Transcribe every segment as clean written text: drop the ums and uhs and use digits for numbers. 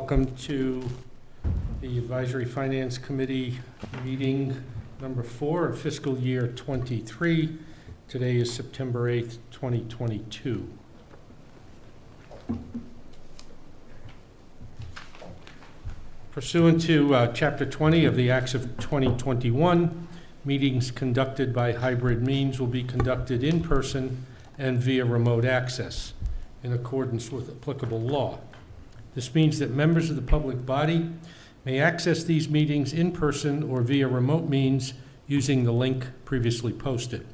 Welcome to the Advisory Finance Committee meeting number 4 of fiscal year 23. Today is September 8th, 2022. Pursuant to Chapter 20 of the Acts of 2021, meetings conducted by hybrid means will be conducted in person and via remote access in accordance with applicable law. This means that members of the public body may access these meetings in person or via remote means using the link previously posted.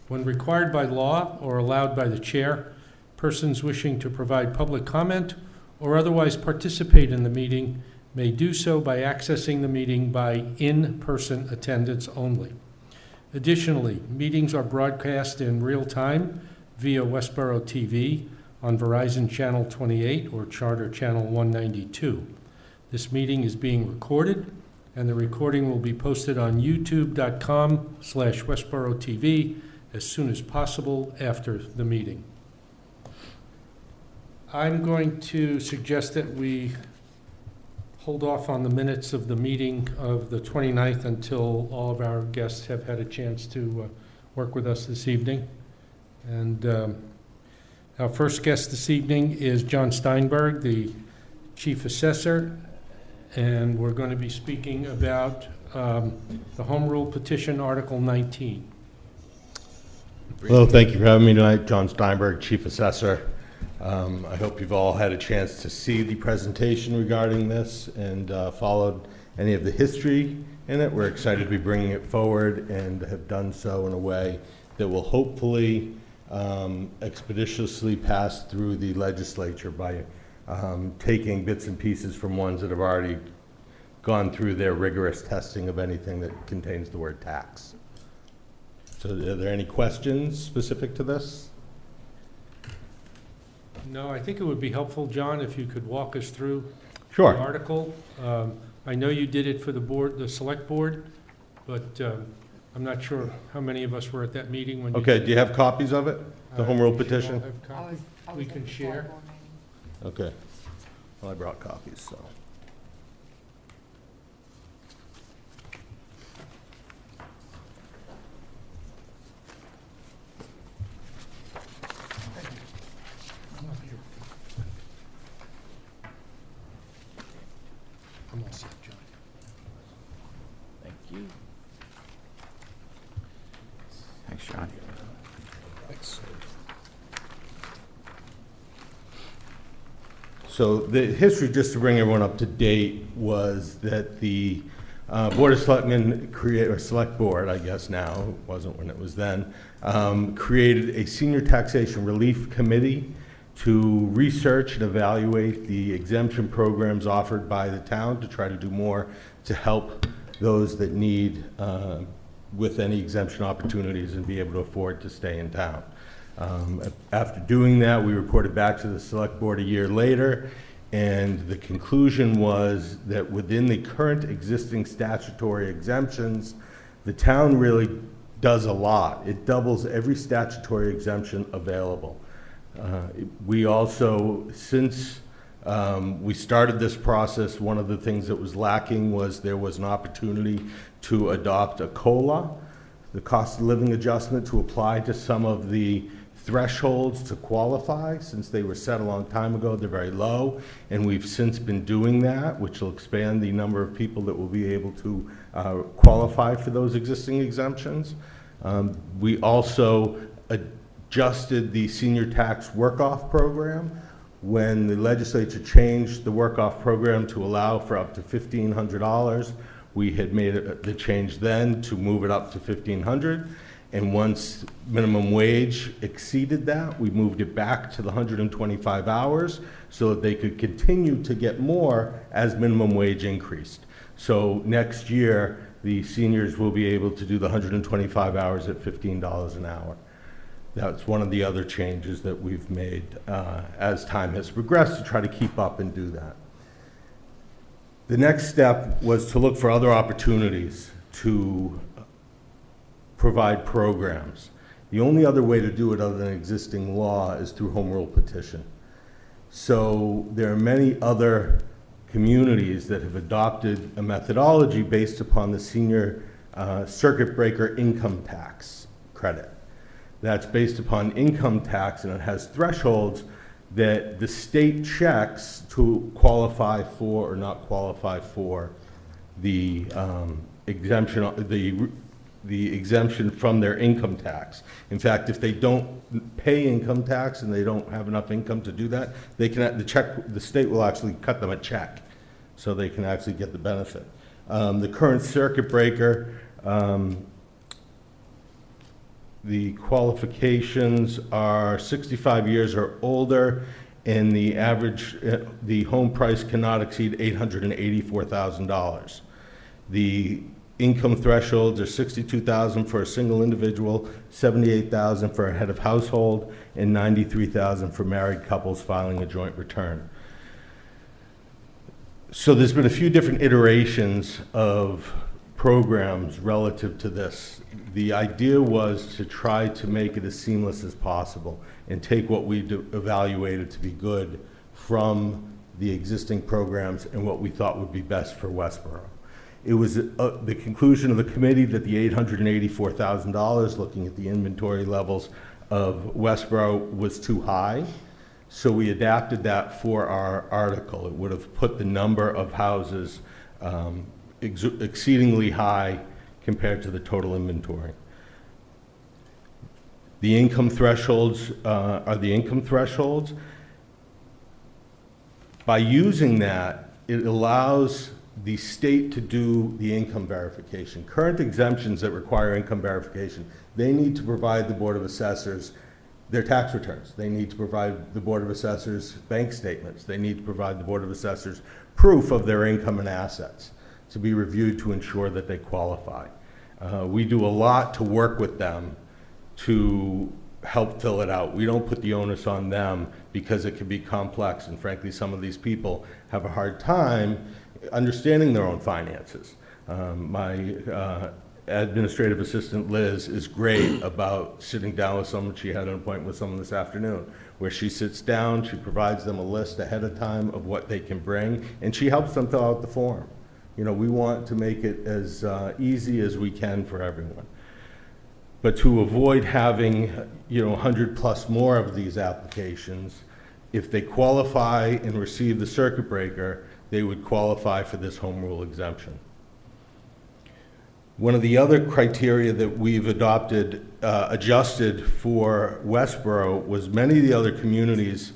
When required by law or allowed by the chair, persons wishing to provide public comment or otherwise participate in the meeting may do so by accessing the meeting by in-person attendance only. Additionally, meetings are broadcast in real time via Westborough TV on Verizon Channel 28 or Charter Channel 192. This meeting is being recorded, and the recording will be posted on youtube.com/Westborough TV as soon as possible after the meeting. I'm going to suggest that we hold off on the minutes of the meeting of the 29th until all of our guests have had a chance to work with us this evening. And our first guest this evening is John Steinberg, the Chief Assessor, and we're going to be speaking about the Home Rule Petition, Article 19. Hello, thank you for having me tonight. John Steinberg, Chief Assessor. I hope you've all had a chance to see the presentation regarding this and followed any of the history in it. We're excited to be bringing it forward and have done so in a way that will hopefully expeditiously pass through the legislature by taking bits and pieces from ones that have already gone through their rigorous testing of anything that contains the word tax. So are there any questions specific to this? No, I think it would be helpful, John, if you could walk us through Sure. the article. I know you did it for the board, the select board, but I'm not sure how many of us were at that meeting when you Okay, did do you have copies of it? The Home Rule Petition? Have copies we can share. Okay. Well, I brought copies, so. I'm all set, John. Thank you. Thanks, John. Thanks. So the history, just to bring everyone up to date, was that the Board of Selectmen or Select Board, I guess now, it wasn't when it was then, created a Senior Taxation Relief Committee to research and evaluate the exemption programs offered by the town to try to do more to help those that need with any exemption opportunities and be able to afford to stay in town. After doing that, we reported back to the Select Board a year later, and the conclusion was that within the current existing statutory exemptions, the town really does a lot. It doubles every statutory exemption available. We also, since we started this process, one of the things that was lacking was there was an opportunity to adopt a COLA, the cost of living adjustment, to apply to some of the thresholds to qualify. Since they were set a long time ago, they're very low, and we've since been doing that, which will expand the number of people that will be able to qualify for those existing exemptions. We also adjusted the senior tax work-off program. When the legislature changed the work-off program to allow for up to $1,500, we had made the change then to move it up to $1,500. And once minimum wage exceeded that, we moved it back to the 125 hours so that they could continue to get more as minimum wage increased. So next year, the seniors will be able to do the 125 hours at $15 an hour. That's one of the other changes that we've made as time has progressed to try to keep up and do that. The next step was to look for other opportunities to provide programs. The only other way to do it other than existing law is through Home Rule Petition. So there are many other communities that have adopted a methodology based upon the senior circuit breaker income tax credit. That's based upon income tax, and it has thresholds that the state checks to qualify for or not qualify for the exemption, the exemption from their income tax. In fact, if they don't pay income tax and they don't have enough income to do that, they can, the state will actually cut them a check so they can actually get the benefit. The current circuit breaker, the qualifications are 65 years or older, and the average, the home price cannot exceed $884,000. The income thresholds are $62,000 for a single individual, $78,000 for a head of household, and $93,000 for married couples filing a joint return. So there's been a few different iterations of programs relative to this. The idea was to try to make it as seamless as possible and take what we evaluated to be good from the existing programs and what we thought would be best for Westborough. It was the conclusion of the committee that the $884,000, looking at the inventory levels of Westborough, was too high. So we adapted that for our article. It would have put the number of houses exceedingly high compared to the total inventory. The income thresholds are the income thresholds. By using that, it allows the state to do the income verification. Current exemptions that require income verification, they need to provide the Board of Assessors their tax returns. They need to provide the Board of Assessors bank statements. They need to provide the Board of Assessors proof of their income and assets to be reviewed to ensure that they qualify. We do a lot to work with them to help fill it out. We don't put the onus on them because it can be complex, and frankly, some of these people have a hard time understanding their own finances. My administrative assistant, Liz, is great about sitting down with someone. She had an appointment with someone this afternoon where she sits down, she provides them a list ahead of time of what they can bring, and she helps them fill out the form. You know, we want to make it as easy as we can for everyone. But to avoid having, 100 plus more of these applications, if they qualify and receive the circuit breaker, they would qualify for this home rule exemption. One of the other criteria that we've adopted, adjusted for Westborough was many of the other communities,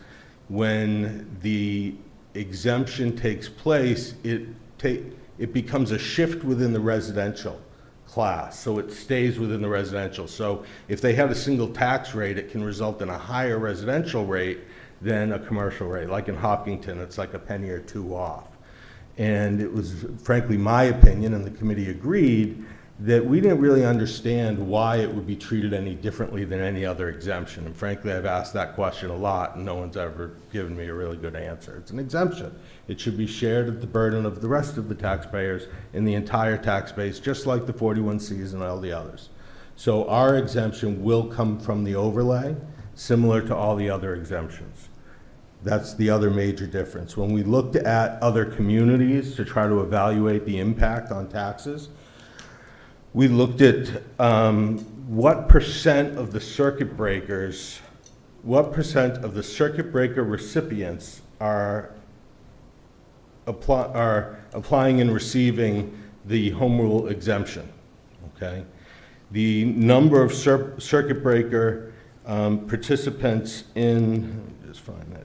when the exemption takes place, it becomes a shift within the residential class, so it stays within the residential. So if they have a single tax rate, it can result in a higher residential rate than a commercial rate. Like in Hopkinton, it's like a penny or two off. And it was, frankly, my opinion, and the committee agreed, that we didn't really understand why it would be treated any differently than any other exemption. And frankly, I've asked that question a lot, and no one's ever given me a really good answer. It's an exemption. It should be shared at the burden of the rest of the taxpayers in the entire tax base, just like the 41Cs and all the others. So our exemption will come from the overlay, similar to all the other exemptions. That's the other major difference. When we looked at other communities to try to evaluate the impact on taxes, we looked at what percent of the circuit breakers, what percent of the circuit breaker recipients are applying and receiving the home rule exemption, okay? The number of circuit breaker participants in, let me just find that.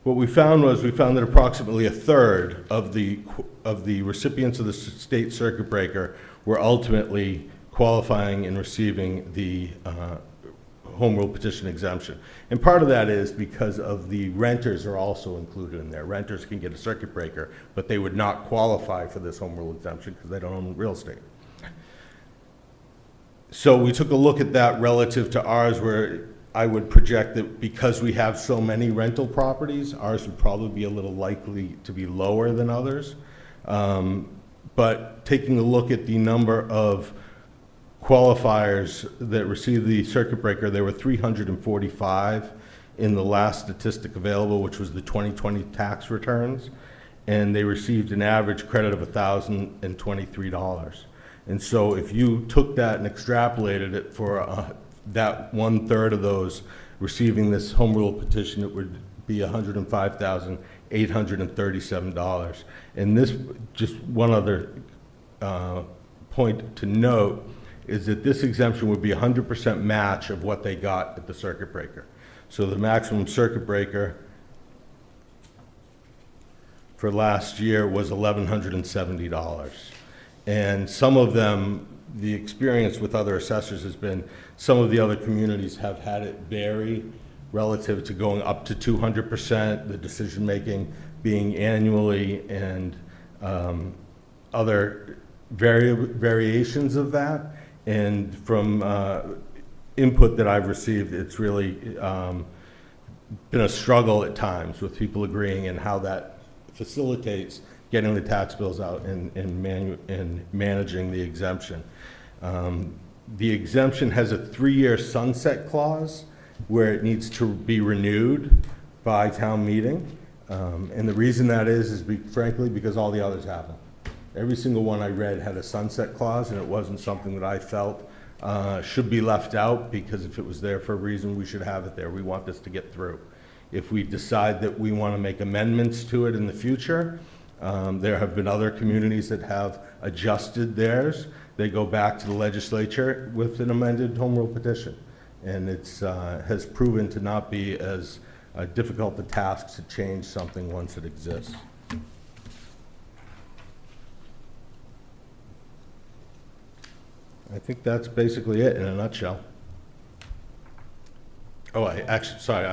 What we found that approximately a third of the recipients of the state circuit breaker were ultimately qualifying and receiving the home rule petition exemption. And part of that is because of the renters are also included in there. Renters can get a circuit breaker, but they would not qualify for this home rule exemption because they don't own real estate. So we took a look at that relative to ours, where I would project that because we have so many rental properties, ours would probably be a little likely to be lower than others. But taking a look at the number of qualifiers that received the circuit breaker, there were 345, in the last statistic available, which was the 2020 tax returns, and they received an average credit of $1,023. And so if you took that and extrapolated it for that 1/3 of those receiving this home rule petition, it would be $105,837. And this, just one other point to note, is that this exemption would be 100% match of what they got at the circuit breaker. So the maximum circuit breaker for last year was $1,170. And some of them, the experience with other assessors has been, some of the other communities have had it vary relative to going up to 200%, the decision-making being annually, and other variations of that. And from input that I've received, it's really been a struggle at times with people agreeing and how that facilitates getting the tax bills out and managing the exemption. The exemption has a 3-year sunset clause where it needs to be renewed by town meeting. And the reason that is frankly, because all the others haven't. Every single one I read had a sunset clause, and it wasn't something that I felt should be left out, because if it was there for a reason, we should have it there. We want this to get through. If we decide that we want to make amendments to it in the future, there have been other communities that have adjusted theirs. They go back to the legislature with an amended home rule petition. And it's has proven to not be as difficult a task to change something once it exists. I think that's basically it in a nutshell. Oh, I'm sorry.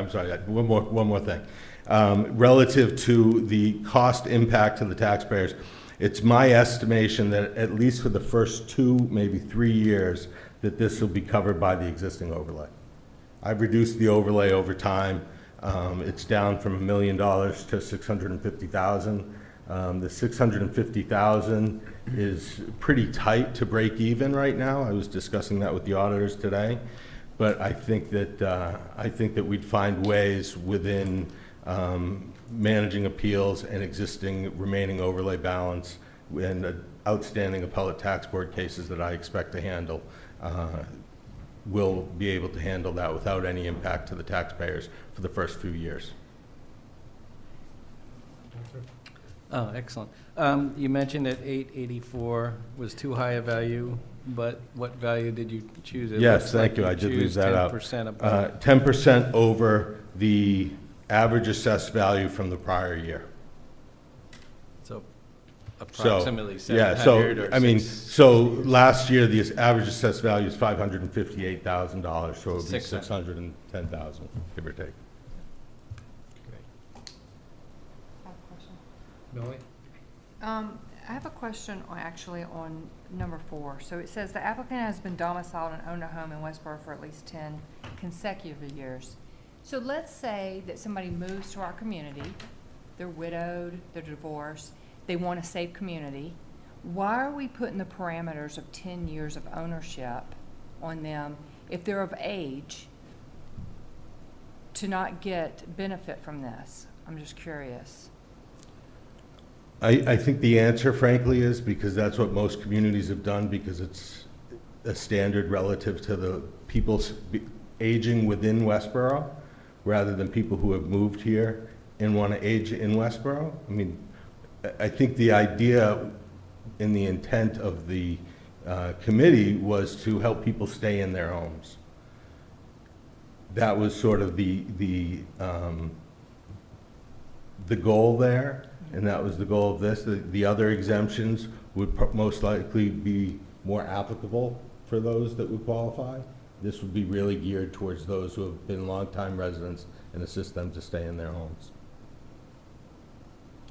One more thing. Relative to the cost impact to the taxpayers, it's my estimation that at least for the first 2, maybe 3 years, that this will be covered by the existing overlay. I've reduced the overlay over time. It's down from $1 million to $650,000. The $650,000 is pretty tight to break even right now. I was discussing that with the auditors today, but I think that we'd find ways within managing appeals and existing remaining overlay balance and outstanding appellate tax board cases that I expect to handle. Will be able to handle that without any impact to the taxpayers for the first few years. Oh, excellent. You mentioned that 884 was too high a value, but what value did you choose? It Yes, looks thank like you. I did leave that out. 10% above. 10% over the average assessed value from the prior year. So approximately Yeah, 700 so, or I mean, six- so last year, the average assessed value is $558,000, so it would be 600. $610,000, give or take. Millie? I have a question actually on number 4. So it says the applicant has been domiciled and owned a home in Westborough for at least 10 consecutive years. So let's say that somebody moves to our community, they're widowed, they're divorced, they want a safe community. Why are we putting the parameters of 10 years of ownership on them if they're of age to not get benefit from this? I'm just curious. I think the answer, frankly, is because that's what most communities have done, because it's a standard relative to the people aging within Westborough, rather than people who have moved here and want to age in Westborough. I mean, I think the idea and the intent of the committee was to help people stay in their homes. That was sort of the goal there. And that was the goal of this. The other exemptions would most likely be more applicable for those that would qualify. This would be really geared towards those who have been longtime residents and assist them to stay in their homes.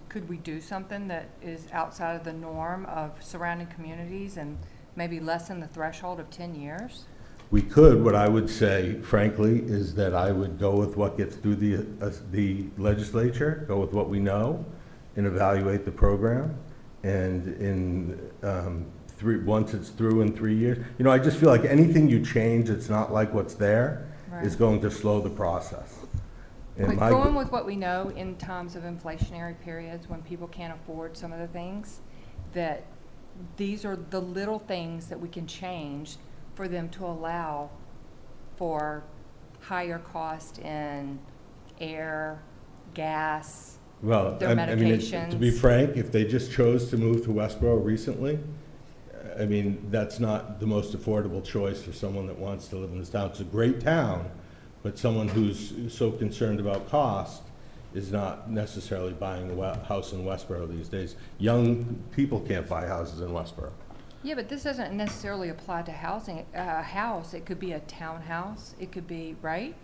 Could we do something that is outside of the norm of surrounding communities and maybe lessen the threshold of 10 years? We could. What I would say, frankly, is that I would go with what gets through the legislature, go with what we know, and evaluate the program. And once it's through in 3 years, you know, I just feel like anything you change, it's not like what's there, Right. is going to slow the process. And But my- going with what we know in times of inflationary periods, when people can't afford some of the things, that these are the little things that we can change for them to allow for higher cost in air, gas, Well, their I mean, to be medications. frank, if they just chose to move to Westborough recently, I mean, that's not the most affordable choice for someone that wants to live in this town. It's a great town, but someone who's so concerned about cost is not necessarily buying a house in Westborough these days. Young people can't buy houses in Westborough. Yeah, but this doesn't necessarily apply to housing, a house. It could be a townhouse. It could be, right?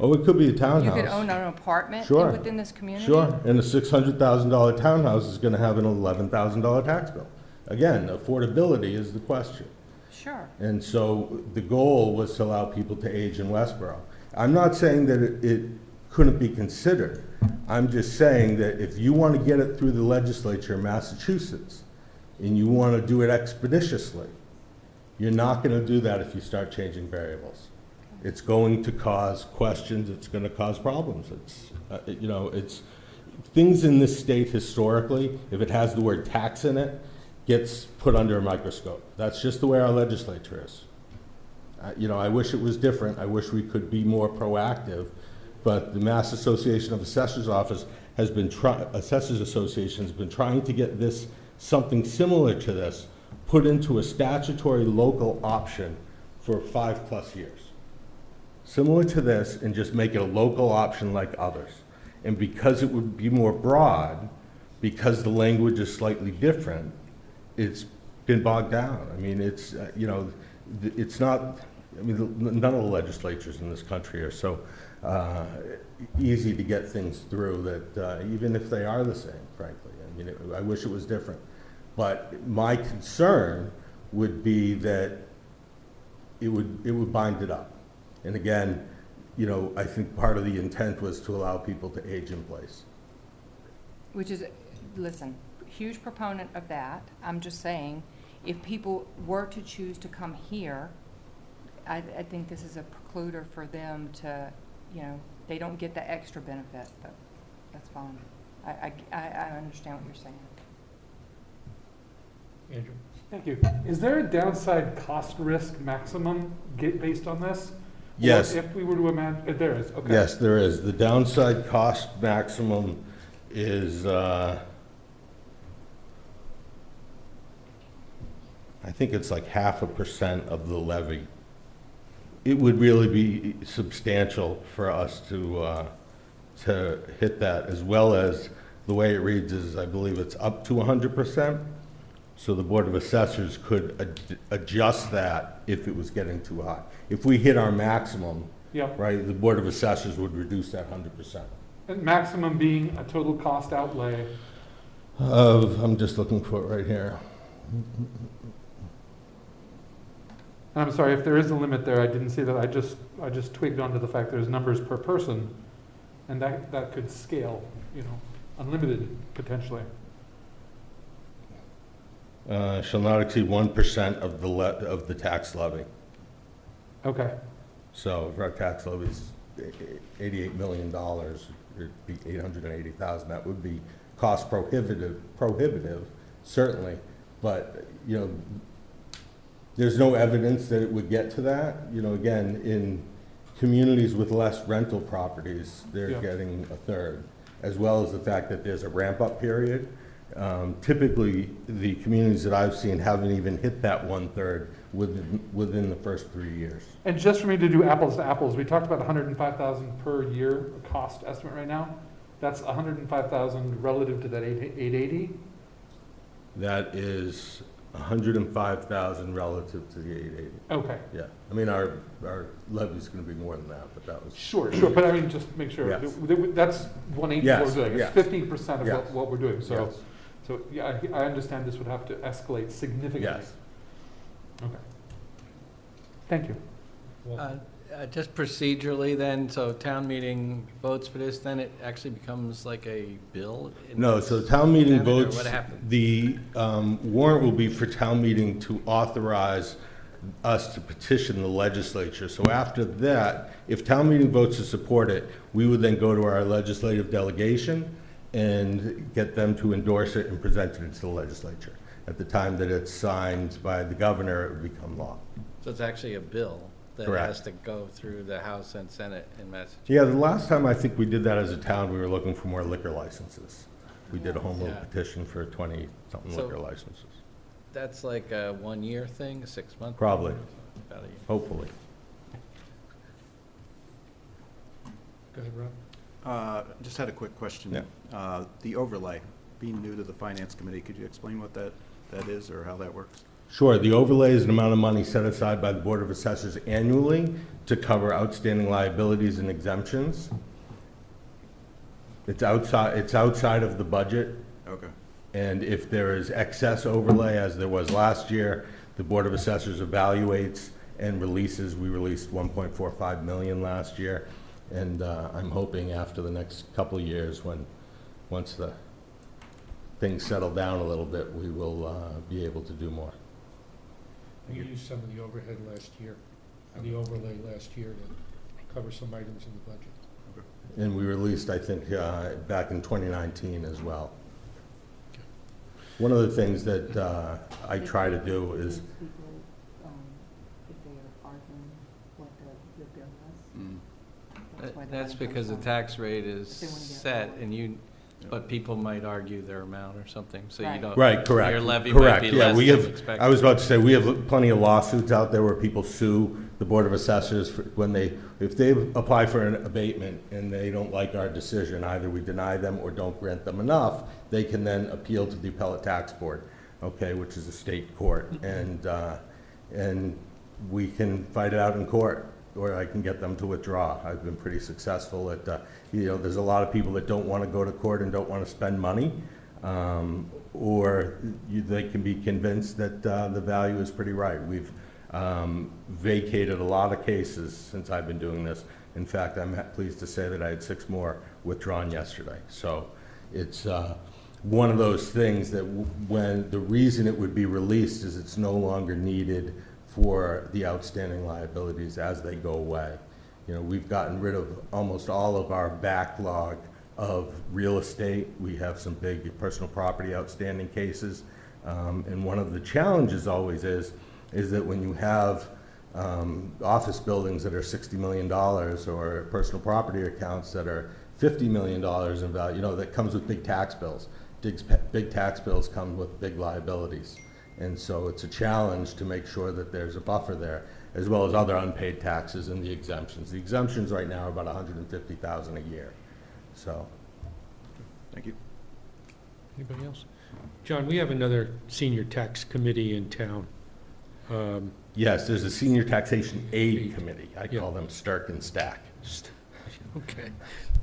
Oh, it could be a You townhouse. could own an apartment Sure. within this community. Sure, and a $600,000 townhouse is gonna have an $11,000 tax bill. Again, affordability is the question. Sure. And so the goal was to allow people to age in Westborough. I'm not saying that it couldn't be considered. I'm just saying that if you want to get it through the legislature in Massachusetts, and you want to do it expeditiously, you're not going to do that if you start changing variables. It's going to cause questions, it's going to cause problems. It's things in this state historically, if it has the word tax in it, gets put under a microscope. That's just the way our legislature is. I wish it was different. I wish we could be more proactive, but the Mass Association of Assessors Office Assessors Association has been trying to get this, something similar to this, put into a statutory local option for 5+ years. Similar to this, and just make it a local option like others. And because it would be more broad, because the language is slightly different, it's been bogged down. I mean, it's not, none of the legislatures in this country are so easy to get things through that, even if they are the same, frankly. I mean, I wish it was different. But my concern would be that it would bind it up. And again, I think part of the intent was to allow people to age in place. Which is, listen, huge proponent of that. I'm just saying, if people were to choose to come here, I think this is a precluder for them to, they don't get the extra benefit, but that's fine. I understand what you're saying. Andrew? Thank you. Is there a downside cost risk maximum based on this? Yes. Or if we were to imagine, there is, okay. Yes, there is. The downside cost maximum is, I think it's like 0.5% of the levy. It would really be substantial for us to hit that, as well as the way it reads is, I believe it's up to 100%. So the Board of Assessors could adjust that if it was getting too high. If we hit our maximum, Yep. right, the Board of Assessors would reduce that 100%. And maximum being a total cost outlay. I'm just looking for it right here. And I'm sorry, if there is a limit there, I didn't see that. I just twigged onto the fact there's numbers per person, and that could scale, unlimited potentially. Shall not exceed 1% of the tax levy. Okay. So if our tax levy is $88 million, it'd be $880,000. That would be cost prohibitive, certainly. But, there's no evidence that it would get to that. Again, in communities with less rental properties, they're Yeah. getting a third, as well as the fact that there's a ramp-up period. Typically, the communities that I've seen haven't even hit that 1/3 within the first 3 years. And just for me to do apples to apples, we talked about 105,000 per year cost estimate right now. That's 105,000 relative to that 880. That is 105,000 relative to the 880. Okay. Yeah, I mean, our levy's gonna be more than that, but that was. Sure, but I mean, just make sure, Yes. that's 180 Yes, we're doing, yes. it's 15% of Yes. what we're doing, so, Yes. so, yeah, I understand this would have to escalate significantly. Yes. Okay. Thank you. Just procedurally then, so town meeting votes for this, then it actually becomes like a bill? No, so town meeting Or votes, what happens? the warrant will be for town meeting to authorize us to petition the legislature. So after that, if town meeting votes to support it, we would then go to our legislative delegation and get them to endorse it and present it to the legislature. At the time that it's signed by the governor, it would become law. So it's actually a bill that Correct. has to go through the House and Senate in Massachusetts. Yeah, the last time I think we did that as a town, we were looking for more liquor licenses. We did a home rule Yeah. petition for 20-something So- liquor licenses. That's like a 1-year thing, a 6-month? Probably, About a year. hopefully. Go ahead, Rob. Just had a quick question. Yeah. The overlay, being new to the finance committee, could you explain what that is or how that works? Sure, the overlay is an amount of money set aside by the Board of Assessors annually to cover outstanding liabilities and exemptions. It's outside of the budget, Okay. and if there is excess overlay, as there was last year, the Board of Assessors evaluates and releases. We released 1.45 million last year, and I'm hoping after the next couple of years, once the things settle down a little bit, we will be able to do more. We used some of the overhead last year, the overlay last year to cover some items in the budget. And we released, I think, back in 2019 as well. One of the things that I try to do is, People, if they are arguing what the bill is. why the That's money because the comes tax rate is If they wanna get set, lower. and you, but people might argue their amount or something, so you Right. don't. right, correct. Your levy might correct. be Yeah, less we than have. expected. I was about to say, we have plenty of lawsuits out there where people sue the Board of Assessors if they apply for an abatement and they don't like our decision, either we deny them or don't grant them enough, they can then appeal to the Appellate Tax Board, okay, which is a state court, and we can fight it out in court, or I can get them to withdraw. I've been pretty successful at, there's a lot of people that don't want to go to court and don't want to spend money, or they can be convinced that the value is pretty right. We've vacated a lot of cases since I've been doing this. In fact, I'm pleased to say that I had 6 more withdrawn yesterday. So it's one of those things that when the reason it would be released is it's no longer needed for the outstanding liabilities as they go away. We've gotten rid of almost all of our backlog of real estate. We have some big personal property outstanding cases. And one of the challenges always is that when you have office buildings that are $60 million or personal property accounts that are $50 million in value, that comes with big tax bills. Big tax bills come with big liabilities. And so it's a challenge to make sure that there's a buffer there, as well as other unpaid taxes and the exemptions. The exemptions right now are about $150,000 a year. So, Thank you. Anybody else? John, we have another senior tax committee in town. yes, there's a Senior Taxation Aid Aid. Committee. I Yeah. call them Stark and Stack. Okay.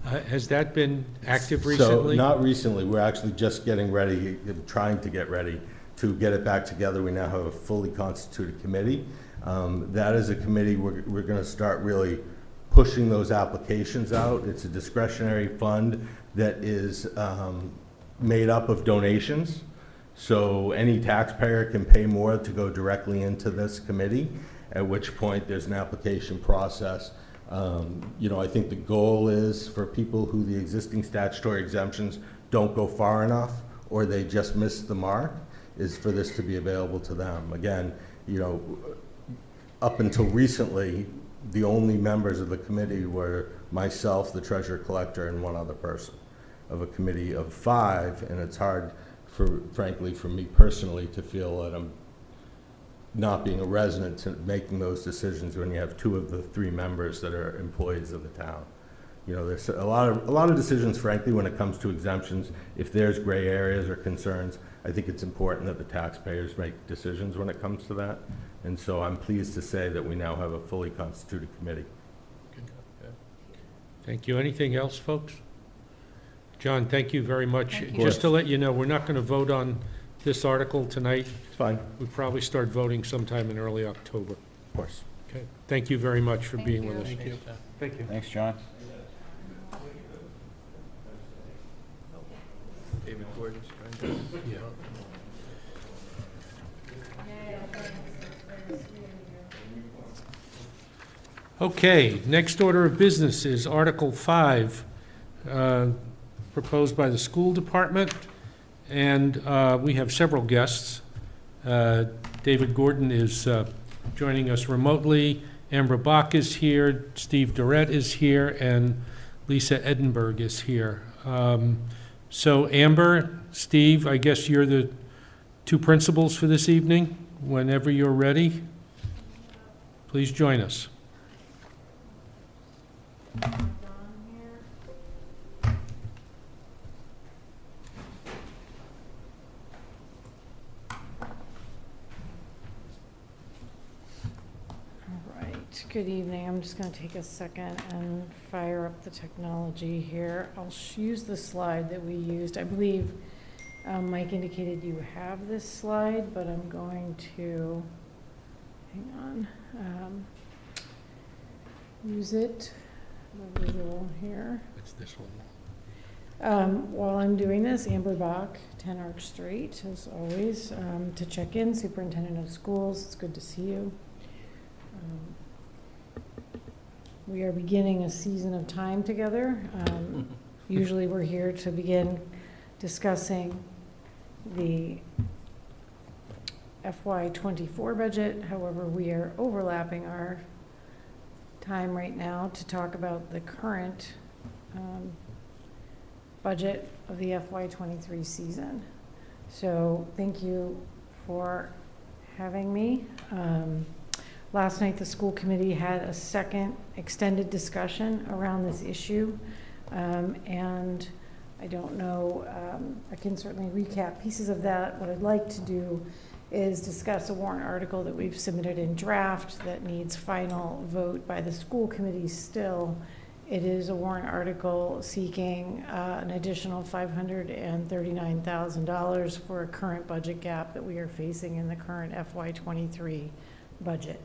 Has that been active So, recently? not recently. We're actually just getting ready, trying to get ready to get it back together. We now have a fully constituted committee. That is a committee we're going to start really pushing those applications out. It's a discretionary fund that is made up of donations. So any taxpayer can pay more to go directly into this committee, at which point there's an application process. I think the goal is for people who the existing statutory exemptions don't go far enough or they just miss the mark, is for this to be available to them. Again, up until recently, the only members of the committee were myself, the treasurer collector, and one other person of a committee of 5, and it's hard, frankly, for me personally to feel that I'm not being a resident to making those decisions when you have 2 of the 3 members that are employees of the town. There's a lot of decisions, frankly, when it comes to exemptions. If there's gray areas or concerns, I think it's important that the taxpayers make decisions when it comes to that. And so I'm pleased to say that we now have a fully constituted committee. Thank you. Anything else, folks? John, thank you very much. Thank you. Just to let you know, we're not going to vote on this article tonight. It's fine, We'll probably start voting sometime in early October. of course. Okay. Thank you very much for Thank being you. with us. Thank you. Thank you. Thanks, John. David Gordon, Steinberg. Yeah. Okay, next order of business is Article 5, proposed by the school department, and we have several guests. David Gordon is joining us remotely, Amber Bach is here, Steve Durrett is here, and Lisa Edinburgh is here. So Amber, Steve, I guess you're the two principals for this evening. Whenever you're ready, please join us. Good evening. I'm just going to take a second and fire up the technology here. I'll use the slide that we used. I believe Mike indicated you have this slide, but I'm going to, hang on, use it, the visual here. It's this one. While I'm doing this, Amber Bach, 10 Arch Street, as always, to check in, Superintendent of Schools. It's good to see you. We are beginning a season of time together. Usually we're here to begin discussing the FY24 budget. However, we are overlapping our time right now to talk about the current budget of the FY23 season. So thank you for having me. Last night, the school committee had a second extended discussion around this issue. And I don't know, I can certainly recap pieces of that. What I'd like to do is discuss a warrant article that we've submitted in draft that needs final vote by the school committee still. It is a warrant article seeking an additional $539,000 for a current budget gap that we are facing in the current FY23 budget.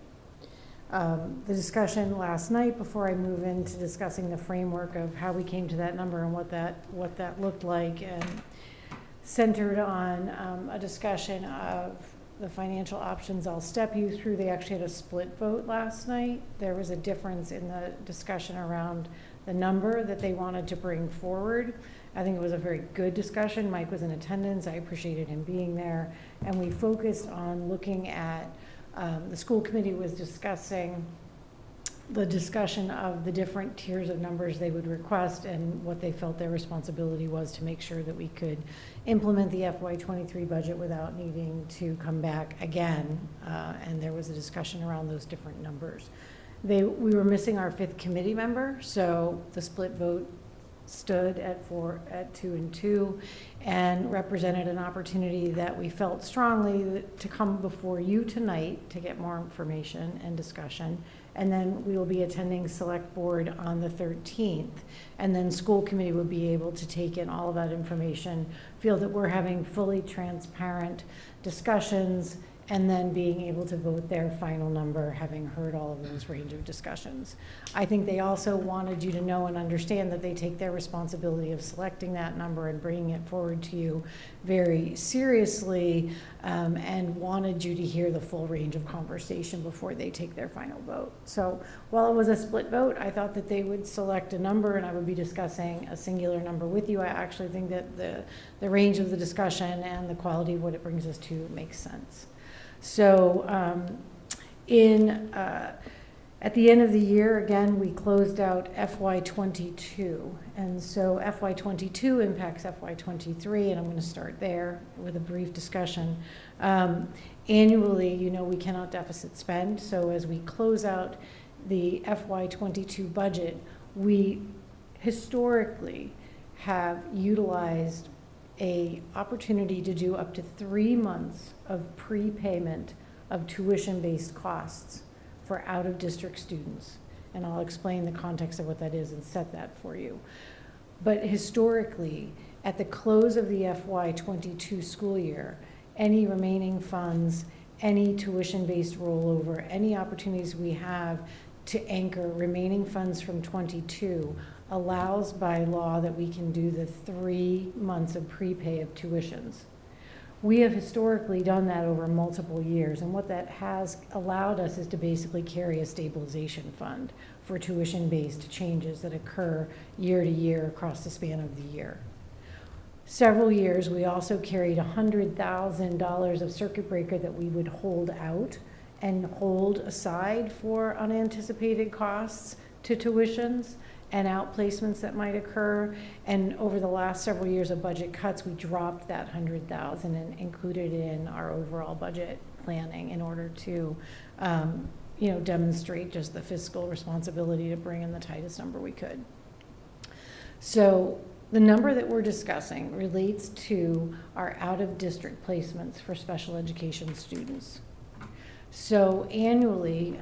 The discussion last night, before I move into discussing the framework of how we came to that number and what that looked like, and centered on a discussion of the financial options. I'll step you through. They actually had a split vote last night. There was a difference in the discussion around the number that they wanted to bring forward. I think it was a very good discussion. Mike was in attendance. I appreciated him being there. And we focused on looking at the school committee was discussing the discussion of the different tiers of numbers they would request and what they felt their responsibility was to make sure that we could implement the FY23 budget without needing to come back again. And there was a discussion around those different numbers. We were missing our fifth committee member, so the split vote stood at 2 and 2 and represented an opportunity that we felt strongly to come before you tonight to get more information and discussion. And then we will be attending select board on the 13th. And then school committee will be able to take in all of that information, feel that we're having fully transparent discussions, and then being able to vote their final number, having heard all of those range of discussions. I think they also wanted you to know and understand that they take their responsibility of selecting that number and bringing it forward to you very seriously, and wanted you to hear the full range of conversation before they take their final vote. So while it was a split vote, I thought that they would select a number and I would be discussing a singular number with you. I actually think that the range of the discussion and the quality of what it brings us to makes sense. So at the end of the year, again, we closed out FY22. And so FY22 impacts FY23, and I'm going to start there with a brief discussion. Annually, you know, we cannot deficit spend. So as we close out the FY22 budget, we historically have utilized a opportunity to do up to 3 months of prepayment of tuition-based costs for out-of-district students. And I'll explain the context of what that is and set that for you. But historically, at the close of the FY22 school year, any remaining funds, any tuition-based rollover, any opportunities we have to anchor remaining funds from 22 allows by law that we can do the 3 months of prepay of tuitions. We have historically done that over multiple years, and what that has allowed us is to basically carry a stabilization fund for tuition-based changes that occur year to year across the span of the year. Several years, we also carried $100,000 of circuit breaker that we would hold out and hold aside for unanticipated costs to tuitions and outplacements that might occur. And over the last several years of budget cuts, we dropped that $100,000 and included it in our overall budget planning in order to demonstrate just the fiscal responsibility to bring in the tightest number we could. So the number that we're discussing relates to our out-of-district placements for special education students. So annually,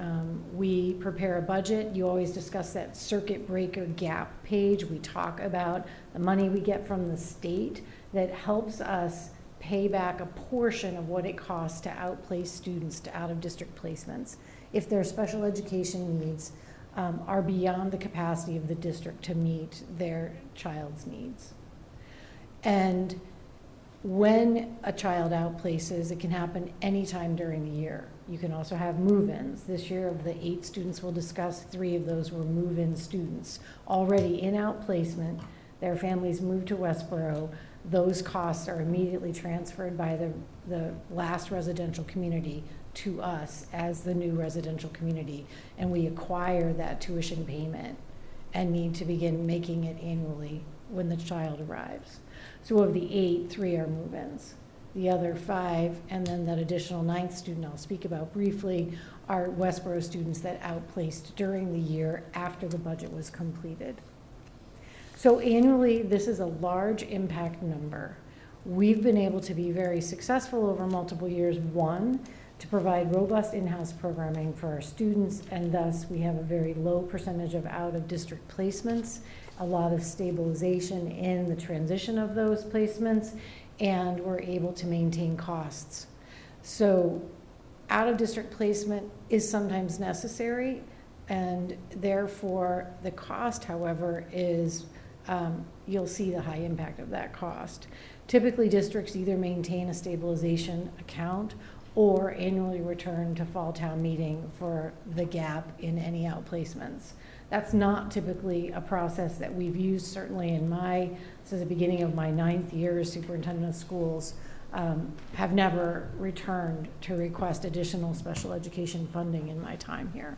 we prepare a budget. You always discuss that circuit breaker gap page. We talk about the money we get from the state that helps us pay back a portion of what it costs to outplace students to out-of-district placements if their special education needs are beyond the capacity of the district to meet their child's needs. And when a child outplaces, it can happen anytime during the year. You can also have move-ins. This year, of the 8 students we'll discuss, 3 of those were move-in students. Already in outplacement, their families moved to Westborough. Those costs are immediately transferred by the last residential community to us as the new residential community, and we acquire that tuition payment and need to begin making it annually when the child arrives. So of the 8, 3 are move-ins. The other 5, and then that additional 9th student I'll speak about briefly, are Westborough students that outplaced during the year after the budget was completed. So annually, this is a large impact number. We've been able to be very successful over multiple years. One, to provide robust in-house programming for our students, and thus we have a very low percentage of out-of-district placements, a lot of stabilization in the transition of those placements, and we're able to maintain costs. So out-of-district placement is sometimes necessary, and therefore the cost, however, is you'll see the high impact of that cost. Typically, districts either maintain a stabilization account or annually return to fall town meeting for the gap in any outplacements. That's not typically a process that we've used, certainly in since the beginning of my 9th year as superintendent of schools, have never returned to request additional special education funding in my time here.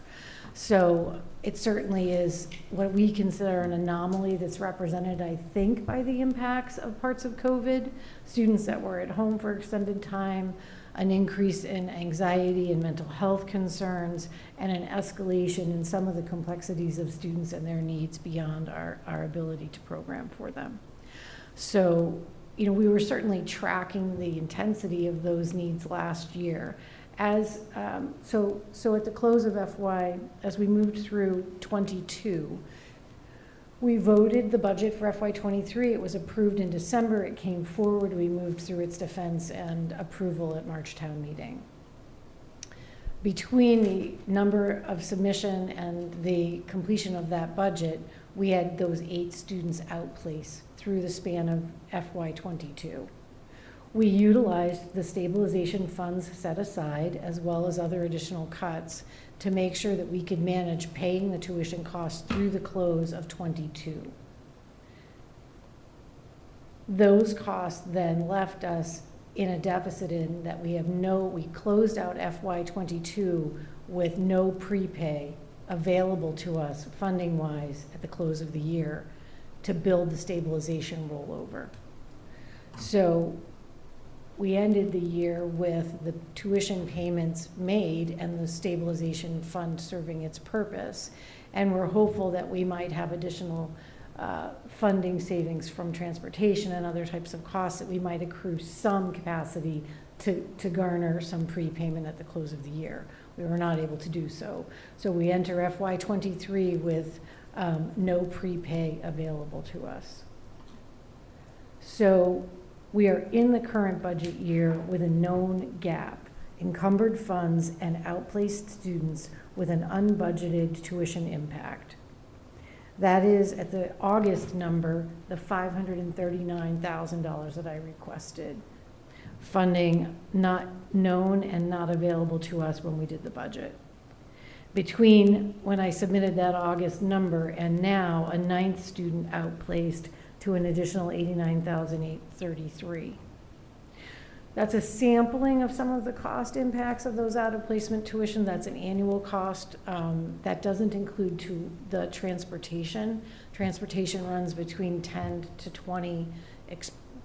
So it certainly is what we consider an anomaly that's represented, I think, by the impacts of parts of COVID, students that were at home for extended time, an increase in anxiety and mental health concerns, and an escalation in some of the complexities of students and their needs beyond our ability to program for them. So, we were certainly tracking the intensity of those needs last year. So at the close of FY, as we moved through 22, we voted the budget for FY23. It was approved in December. It came forward. We moved through its defense and approval at March town meeting. Between the number of submission and the completion of that budget, we had those 8 students outplaced through the span of FY22. We utilized the stabilization funds set aside, as well as other additional cuts, to make sure that we could manage paying the tuition costs through the close of 22. Those costs then left us in a deficit in that we closed out FY22 with no prepay available to us funding-wise at the close of the year to build the stabilization rollover. So we ended the year with the tuition payments made and the stabilization fund serving its purpose. And we're hopeful that we might have additional funding savings from transportation and other types of costs that we might accrue some capacity to garner some prepayment at the close of the year. We were not able to do so. So we enter FY23 with no prepay available to us. So we are in the current budget year with a known gap, encumbered funds, and outplaced students with an unbudgeted tuition impact. That is, at the August number, the $539,000 that I requested. funding not known and not available to us when we did the budget. Between when I submitted that August number and now, a ninth student outplaced to an additional $89,833. That's a sampling of some of the cost impacts of those out-of-placement tuition. That's an annual cost. That doesn't include the transportation. Transportation runs between 10 to 20.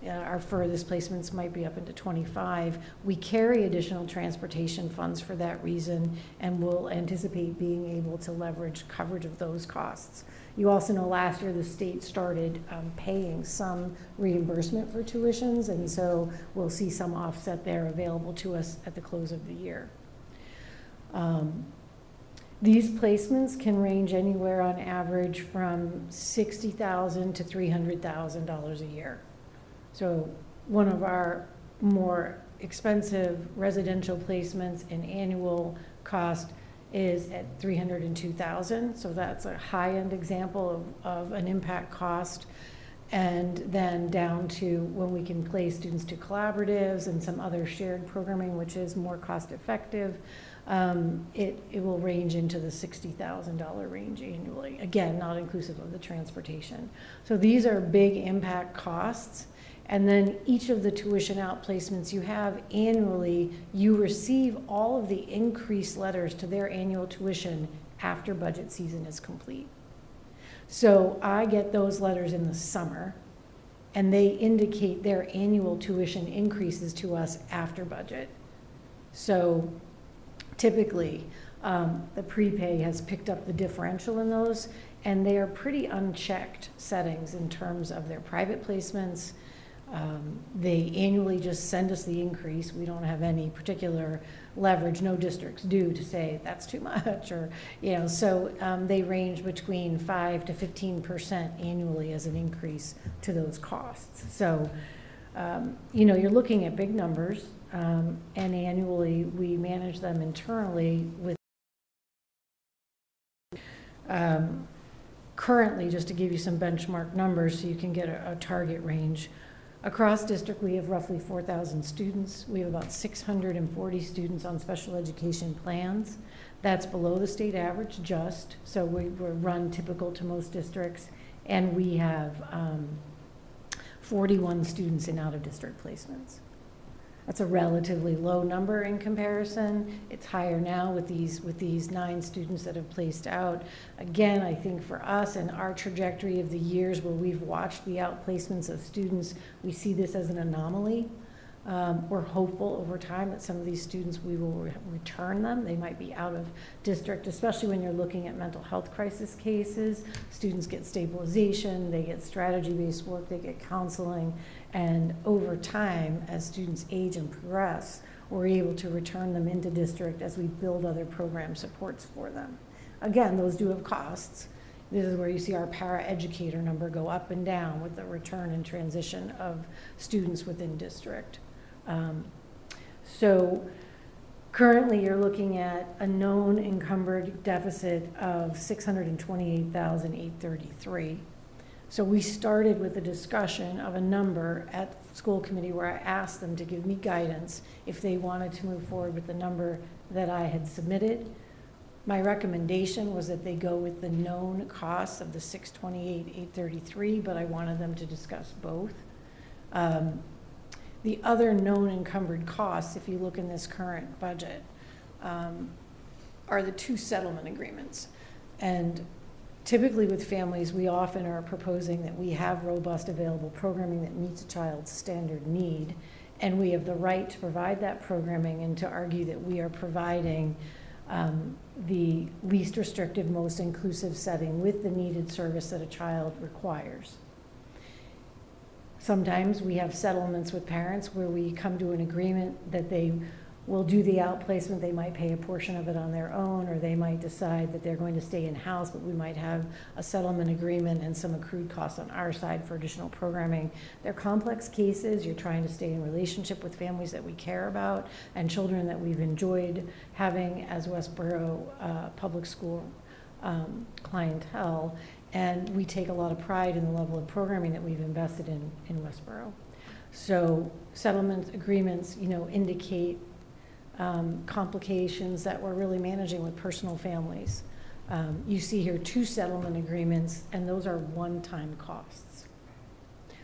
Our furthest placements might be up into 25. We carry additional transportation funds for that reason, and we'll anticipate being able to leverage coverage of those costs. You also know last year the state started paying some reimbursement for tuitions, and so we'll see some offset there available to us at the close of the year. These placements can range anywhere on average from $60,000 to $300,000 a year. So one of our more expensive residential placements in annual cost is at $302,000. So that's a high-end example of an impact cost. And then down to when we can place students to collaboratives and some other shared programming, which is more cost-effective, it will range into the $60,000 range annually. Again, not inclusive of the transportation. So these are big impact costs. And then each of the tuition out placements you have annually, you receive all of the increased letters to their annual tuition after budget season is complete. So I get those letters in the summer, and they indicate their annual tuition increases to us after budget. So typically, the prepay has picked up the differential in those, and they are pretty unchecked settings in terms of their private placements. They annually just send us the increase. We don't have any particular leverage, no districts do, to say that's too much, or, so they range between 5 to 15% annually as an increase to those costs. So, you're looking at big numbers, and annually we manage them internally with currently, just to give you some benchmark numbers so you can get a target range. Across district, we have roughly 4,000 students. We have about 640 students on special education plans. That's below the state average just, so we're run typical to most districts. And we have 41 students in out-of-district placements. That's a relatively low number in comparison. It's higher now with these 9 students that have placed out. Again, I think for us and our trajectory of the years where we've watched the outplacements of students, we see this as an anomaly. We're hopeful over time that some of these students, we will return them. They might be out of district, especially when you're looking at mental health crisis cases. Students get stabilization, they get strategy-based work, they get counseling, and over time, as students age and progress, we're able to return them into district as we build other program supports for them. Again, those do have costs. This is where you see our para-educator number go up and down with the return and transition of students within district. So currently you're looking at a known encumbered deficit of $628,833. So we started with a discussion of a number at school committee where I asked them to give me guidance if they wanted to move forward with the number that I had submitted. My recommendation was that they go with the known costs of the $628,833, but I wanted them to discuss both. The other known encumbered costs, if you look in this current budget, are the 2 settlement agreements. And typically with families, we often are proposing that we have robust available programming that meets a child's standard need, and we have the right to provide that programming and to argue that we are providing the least restrictive, most inclusive setting with the needed service that a child requires. Sometimes we have settlements with parents where we come to an agreement that they will do the outplacement. They might pay a portion of it on their own, or they might decide that they're going to stay in-house, but we might have a settlement agreement and some accrued costs on our side for additional programming. They're complex cases. You're trying to stay in relationship with families that we care about and children that we've enjoyed having as Westborough public school clientele. And we take a lot of pride in the level of programming that we've invested in Westborough. So settlement agreements, indicate complications that we're really managing with personal families. You see here 2 settlement agreements, and those are one-time costs.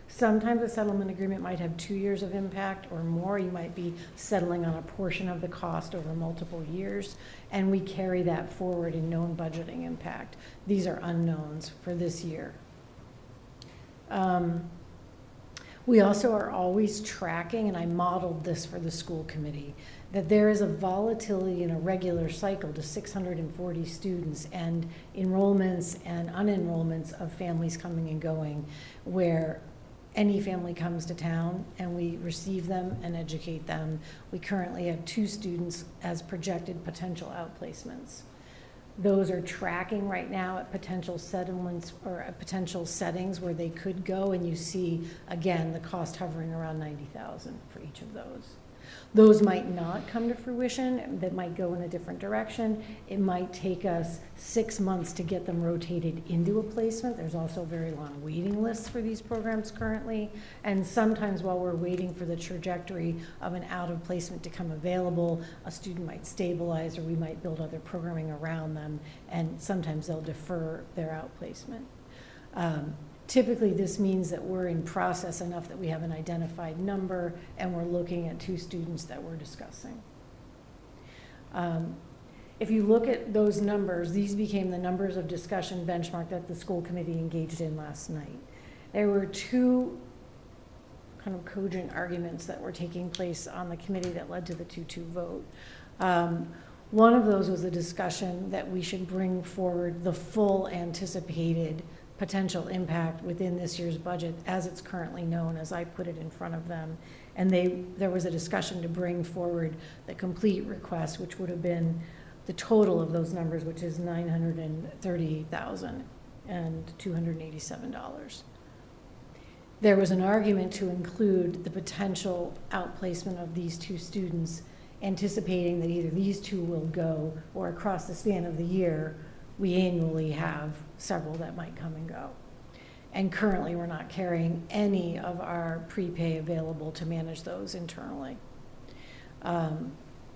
Sometimes a settlement agreement might have 2 years of impact or more. You might be settling on a portion of the cost over multiple years, and we carry that forward in known budgeting impact. These are unknowns for this year. We also are always tracking, and I modeled this for the school committee, that there is a volatility in a regular cycle to 640 students and enrollments and unenrollments of families coming and going, where any family comes to town and we receive them and educate them. We currently have 2 students as projected potential outplacements. Those are tracking right now at potential settlements or at potential settings where they could go, and you see, again, the cost hovering around $90,000 for each of those. Those might not come to fruition, that might go in a different direction. It might take us 6 months to get them rotated into a placement. There's also very long waiting lists for these programs currently. And sometimes while we're waiting for the trajectory of an out-of-placement to come available, a student might stabilize or we might build other programming around them, and sometimes they'll defer their out-placement. Typically, this means that we're in process enough that we have an identified number and we're looking at 2 students that we're discussing. If you look at those numbers, these became the numbers of discussion benchmark that the school committee engaged in last night. There were 2 kind of cogent arguments that were taking place on the committee that led to the 2-2 vote. One of those was a discussion that we should bring forward the full anticipated potential impact within this year's budget as it's currently known, as I put it in front of them. And there was a discussion to bring forward the complete request, which would have been the total of those numbers, which is $938,287. There was an argument to include the potential outplacement of these 2 students, anticipating that either these 2 will go or across the span of the year, we annually have several that might come and go. And currently, we're not carrying any of our prepay available to manage those internally.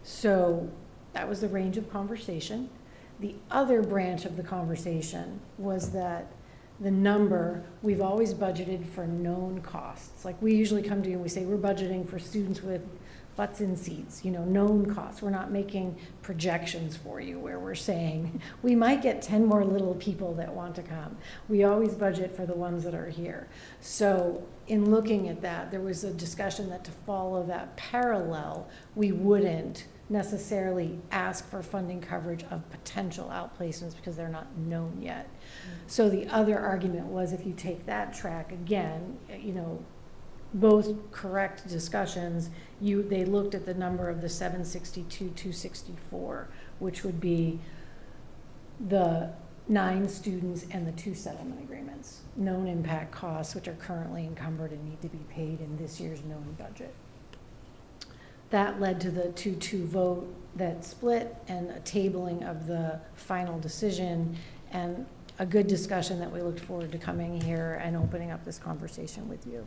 So that was the range of conversation. The other branch of the conversation was that the number, we've always budgeted for known costs. Like, we usually come to you and we say, we're budgeting for students with butts in seats, known costs. We're not making projections for you where we're saying we might get 10 more little people that want to come. We always budget for the ones that are here. So in looking at that, there was a discussion that to follow that parallel, we wouldn't necessarily ask for funding coverage of potential outplacements because they're not known yet. So the other argument was, if you take that track again, both correct discussions, they looked at the number of the 762,264, which would be the 9 students and the 2 settlement agreements, known impact costs, which are currently encumbered and need to be paid in this year's known budget. That led to the 2-2 vote that split and a tabling of the final decision, and a good discussion that we looked forward to coming here and opening up this conversation with you.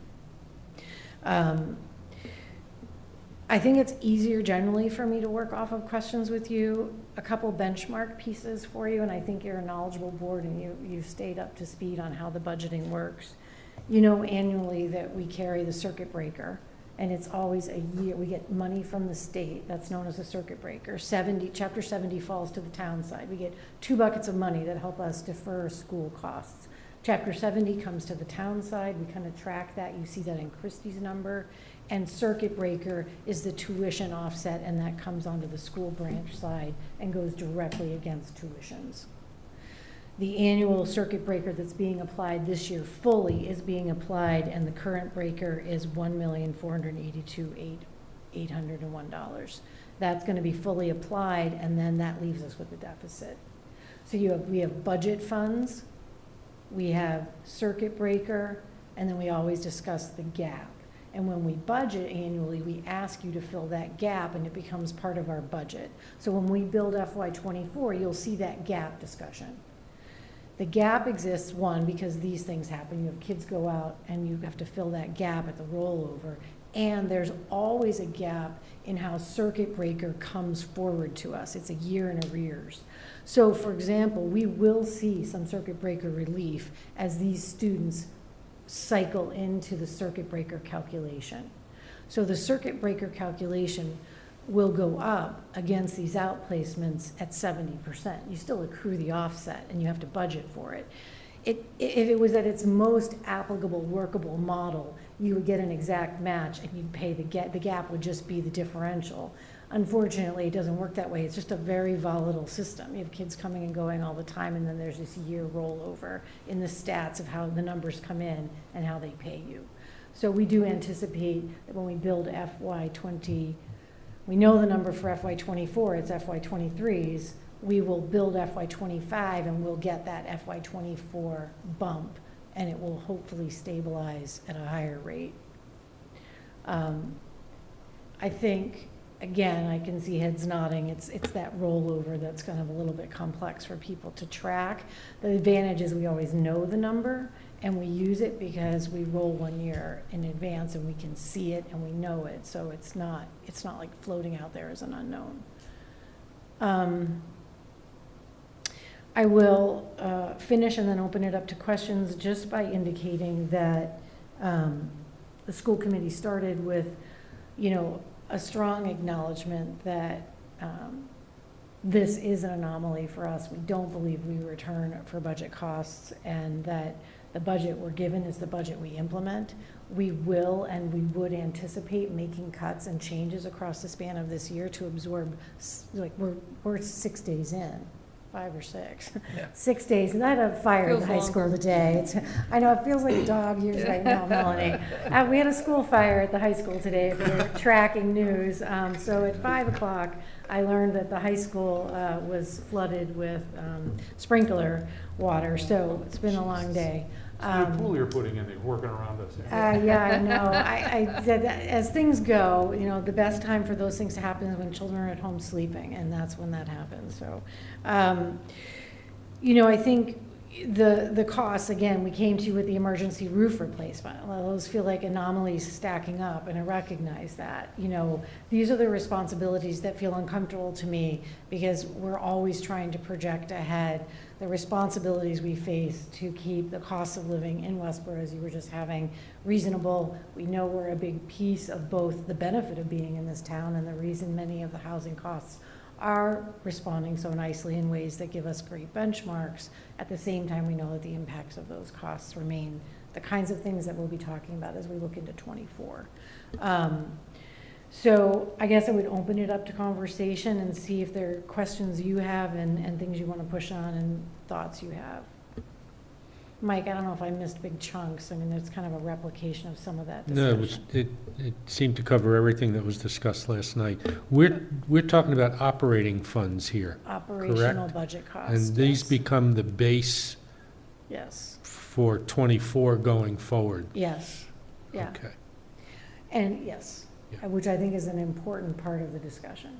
I think it's easier generally for me to work off of questions with you, a couple benchmark pieces for you, and I think you're a knowledgeable board and you've stayed up to speed on how the budgeting works. Annually that we carry the circuit breaker, and it's always a year. We get money from the state, that's known as a circuit breaker. Chapter 70 falls to the town side. We get 2 buckets of money that help us defer school costs. Chapter 70 comes to the town side. We kind of track that. You see that in Christie's number. And circuit breaker is the tuition offset, and that comes onto the school branch side and goes directly against tuitions. The annual circuit breaker that's being applied this year fully is being applied, and the current breaker is $1,482,801. That's going to be fully applied, and then that leaves us with a deficit. So we have budget funds, we have circuit breaker, and then we always discuss the gap. And when we budget annually, we ask you to fill that gap, and it becomes part of our budget. So when we build FY24, you'll see that gap discussion. the gap exists, one, because these things happen. You have kids go out and you have to fill that gap at the rollover. And there's always a gap in how circuit breaker comes forward to us. It's a year in arrears. So for example, we will see some circuit breaker relief as these students cycle into the circuit breaker calculation. So the circuit breaker calculation will go up against these outplacements at 70%. You still accrue the offset and you have to budget for it. If it was at its most applicable, workable model, you would get an exact match and you'd pay the gap would just be the differential. Unfortunately, it doesn't work that way. It's just a very volatile system. You have kids coming and going all the time, and then there's this year rollover in the stats of how the numbers come in and how they pay you. So we do anticipate that when we build FY20, we know the number for FY24, it's FY23's, we will build FY25 and we'll get that FY24 bump, and it will hopefully stabilize at a higher rate. I think, again, I can see heads nodding. It's that rollover that's kind of a little bit complex for people to track. The advantage is we always know the number, and we use it because we roll 1 year in advance and we can see it and we know it. So it's not like floating out there as an unknown. I will finish and then open it up to questions just by indicating that the school committee started with, a strong acknowledgement that this is an anomaly for us. We don't believe we return for budget costs, and that the budget we're given is the budget we implement. We will and we would anticipate making cuts and changes across the span of this year to absorb, like we're 6 days in. 5 or 6. Yeah. 6 days, and I had a fire at the high school today. I know, it feels like a dog years right now, Melanie. We had a school fire at the high school today, if you're tracking news. So at 5 o'clock, I learned that the high school was flooded with sprinkler water, so it's been a long day. So the pool you're putting in, they're working around us. Yeah, I know. As things go, the best time for those things to happen is when children are at home sleeping, and that's when that happens. So, I think the costs, again, we came to you with the emergency roof replacement. Well, those feel like anomalies stacking up, and I recognize that. These are the responsibilities that feel uncomfortable to me, because we're always trying to project ahead the responsibilities we face to keep the cost of living in Westborough, as you were just having, reasonable. We know we're a big piece of both the benefit of being in this town and the reason many of the housing costs are responding so nicely in ways that give us great benchmarks. At the same time, we know that the impacts of those costs remain the kinds of things that we'll be talking about as we look into '24. So I guess I would open it up to conversation and see if there are questions you have and things you want to push on and thoughts you have. Mike, I don't know if I missed big chunks. I mean, there's kind of a replication of some of that discussion. No, it seemed to cover everything that was discussed last night. We're talking about operating funds here. Operational correct? budget costs. And these yes. become the base Yes. for '24 going forward. Yes. Yeah. Okay. And yes, Yeah. which I think is an important part of the discussion.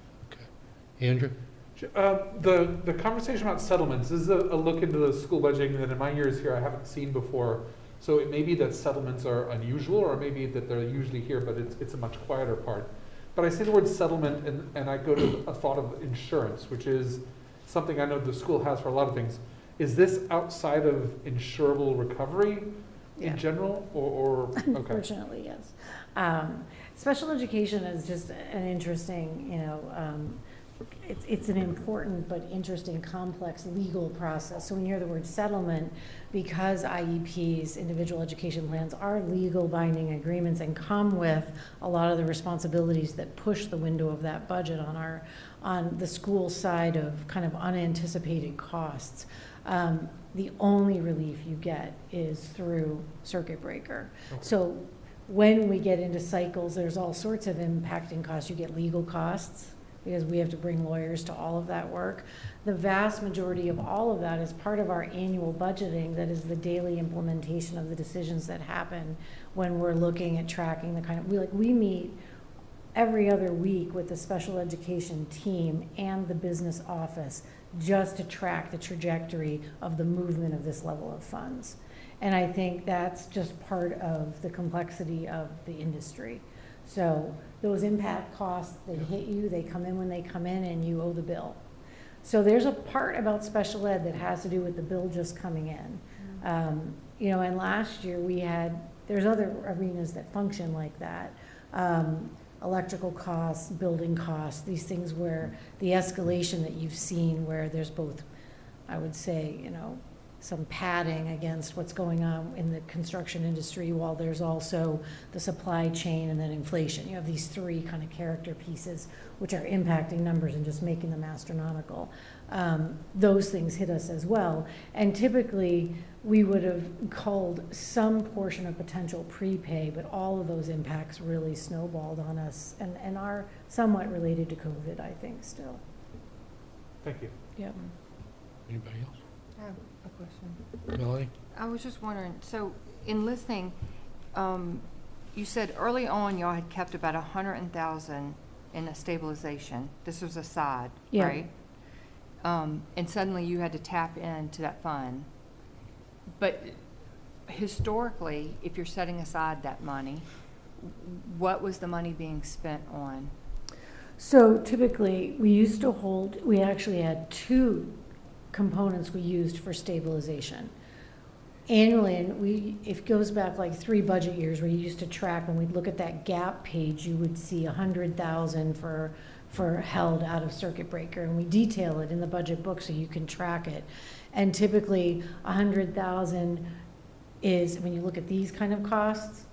Andrew? The conversation about settlements is a look into the school budgeting that in my years here I haven't seen before. So it may be that settlements are unusual, or maybe that they're usually here, but it's a much quieter part. But I say the word settlement and I go to a thought of insurance, which is something I know the school has for a lot of things. Is this outside of insurable recovery in general, or okay? Unfortunately, yes. Special education is just an interesting, it's an important but interesting, complex legal process. So when you hear the word settlement, because IEPs, individual education plans, are legal binding agreements and come with a lot of the responsibilities that push the window of that budget on the school side of kind of unanticipated costs. The only relief you get is through circuit breaker. Okay. So when we get into cycles, there's all sorts of impacting costs. You get legal costs, because we have to bring lawyers to all of that work. The vast majority of all of that is part of our annual budgeting, that is the daily implementation of the decisions that happen when we're looking at tracking the kind of, we meet every other week with the special education team and the business office just to track the trajectory of the movement of this level of funds. And I think that's just part of the complexity of the industry. So those impact costs, they hit you, they come in when they come in, and you owe the bill. So there's a part about special ed that has to do with the bill just coming in. You know, and last year there's other arenas that function like that. Electrical costs, building costs, these things where the escalation that you've seen where there's both, I would say, you know, some padding against what's going on in the construction industry while there's also the supply chain and then inflation. You have these three kind of character pieces which are impacting numbers and just making them astronomical. Those things hit us as well. And typically we would have culled some portion of potential prepay, but all of those impacts really snowballed on us and are somewhat related to COVID, I think, still. Thank you. Yeah. Anybody else? I have a question. Melanie? I was just wondering, so in listening, you said early on y'all had kept about 100,000 in a stabilization. This was a side, Yeah. right? And suddenly you had to tap into that fund. But historically, if you're setting aside that money, what was the money being spent on? So typically, we actually had two components we used for stabilization. Annually, and it goes back like 3 budget years where you used to track, when we'd look at that gap page, you would see 100,000 for held out of circuit breaker, and we detail it in the budget book so you can track it. And typically 100,000 is, when you look at these kind of costs,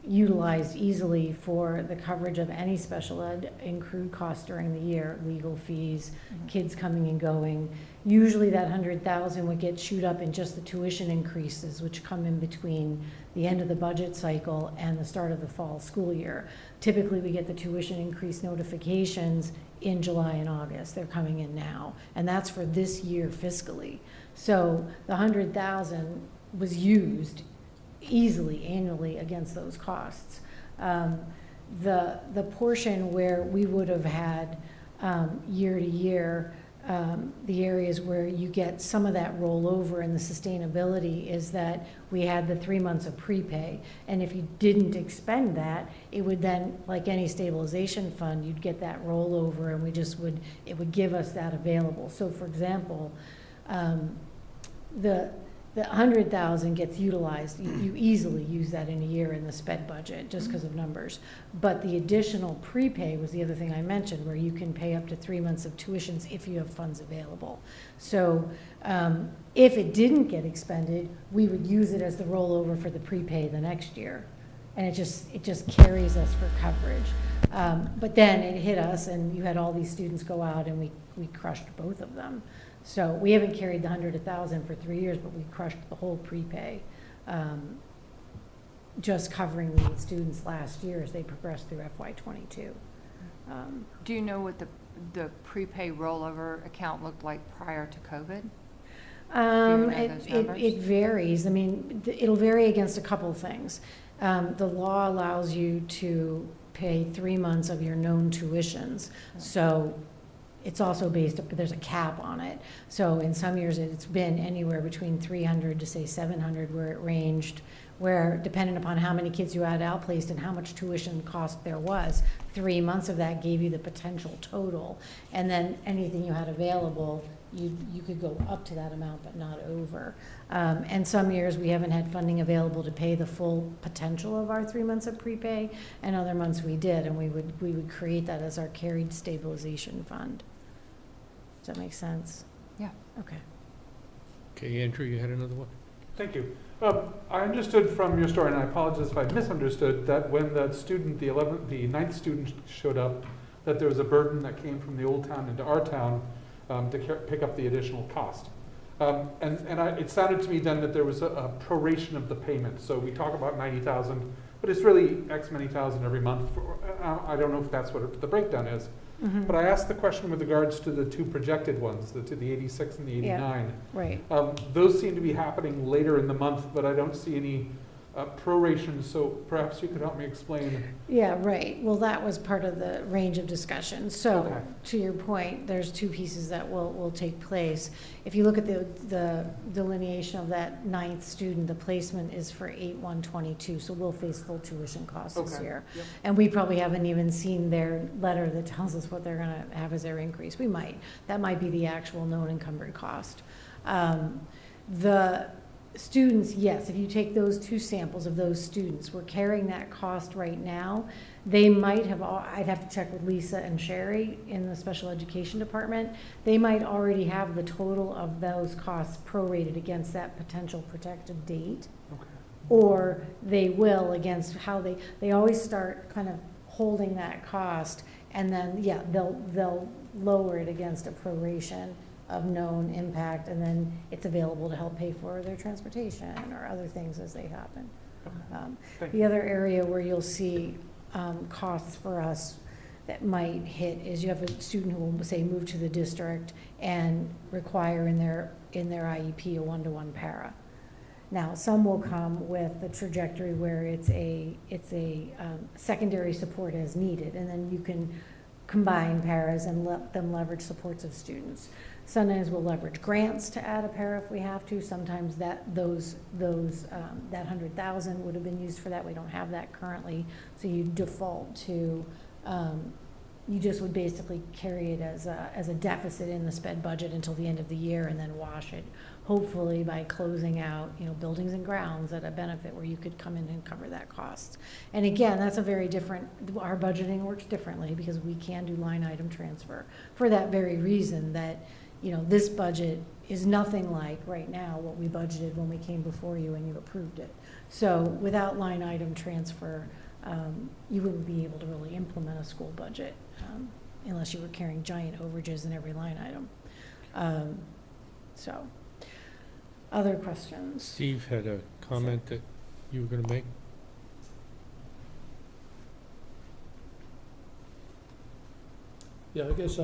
utilized easily for the coverage of any special ed accrued costs during the year, legal fees, kids coming and going. Usually that 100,000 would get chewed up in just the tuition increases, which come in between the end of the budget cycle and the start of the fall school year. Typically we get the tuition increase notifications in July and August. They're coming in now, and that's for this year fiscally. So the 100,000 was used easily annually against those costs. The portion where we would have had year to year, the areas where you get some of that rollover in the sustainability is that we had the 3 months of prepay, and if you didn't expend that, it would then, like any stabilization fund, you'd get that rollover, and it would give us that available. So for example, the 100,000 gets utilized. You easily use that in a year in the sped budget just because of numbers. But the additional prepay was the other thing I mentioned, where you can pay up to 3 months of tuitions if you have funds available. So if it didn't get expended, we would use it as the rollover for the prepay the next year. And it just carries us for coverage. But then it hit us, and you had all these students go out, and we crushed both of them. So we haven't carried the 100,000 for 3 years, but we crushed the whole prepay, just covering the students last year as they progressed through FY22. Do you know what the prepay rollover account looked like prior to COVID? It varies. I mean, it'll vary against a couple things. The law allows you to pay 3 months of your known tuitions. So it's also there's a cap on it. So in some years it's been anywhere between 300 to say 700 where it ranged, where depending upon how many kids you had outplaced and how much tuition cost there was, 3 months of that gave you the potential total. And then anything you had available, you could go up to that amount but not over. And some years we haven't had funding available to pay the full potential of our 3 months of prepay, and other months we did, and we would create that as our carried stabilization fund. Does that make sense? Yeah. Okay. Okay, Andrew, you had another one? Thank you. I understood from your story, and I apologize if I misunderstood, that when the ninth student showed up, that there was a burden that came from the old town into our town to pick up the additional cost. It sounded to me then that there was a proration of the payment. So we talk about 90,000, but it's really X many thousand every month. I don't know if that's what the breakdown is. Mm-hmm. But I asked the question with regards to the two projected ones, the 86 and the 89. Yeah, right. Those seem to be happening later in the month, but I don't see any proration, so perhaps you could help me explain. Yeah, right. Well, that was part of the range of discussion. So, Okay. to your point, there's two pieces that will take place. If you look at the delineation of that ninth student, the placement is for 8/1/22, so we'll face full tuition costs this Okay. year. Yep. And we probably haven't even seen their letter that tells us what they're gonna have as their increase. We might. That might be the actual known encumbered cost. The students, yes, if you take those two samples of those students, we're carrying that cost right now. They might have, I'd have to check with Lisa and Sherry in the special education department. They might already have the total of those costs prorated against that potential protective date. Okay. Or they will against how they always start kind of holding that cost, and then, yeah, they'll lower it against a proration of known impact, and then it's available to help pay for their transportation or other things as they happen. Thank The other area where you'll see costs for us that might hit is you have a student who will, say, move to the district and require in their IEP a one-to-one para. Now, some will come with the trajectory where it's a secondary support as needed, and then you can combine paras and let them leverage supports of students. Sometimes we'll leverage grants to add a para if we have to. Sometimes that 100,000 would have been used for that. We don't have that currently, so you default to. You just would basically carry it as a deficit in the sped budget until the end of the year, and then wash it, hopefully by closing out, buildings and grounds at a benefit where you could come in and cover that cost. And again, that's a very different, our budgeting works differently because we can do line item transfer for that very reason that, this budget is nothing like right now what we budgeted when we came before you and you approved it. So without line item transfer, you wouldn't be able to really implement a school budget unless you were carrying giant overages in every line item. So, other questions? Steve had a comment that you were going to make? Yeah, I guess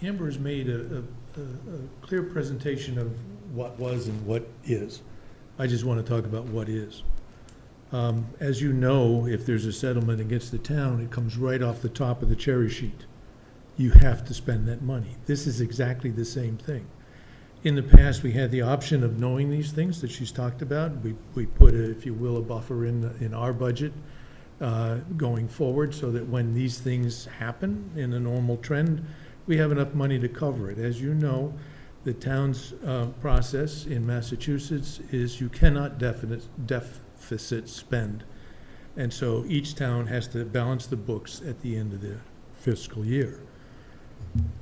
Amber's made a clear presentation of what was and what is. I just want to talk about what is. As you know, if there's a settlement against the town, it comes right off the top of the cherry sheet. You have to spend that money. This is exactly the same thing. In the past, we had the option of knowing these things that she's talked about. We put, if you will, a buffer in our budget going forward so that when these things happen in a normal trend, we have enough money to cover it. As you know, the town's process in Massachusetts is you cannot deficit spend. And so each town has to balance the books at the end of the fiscal year.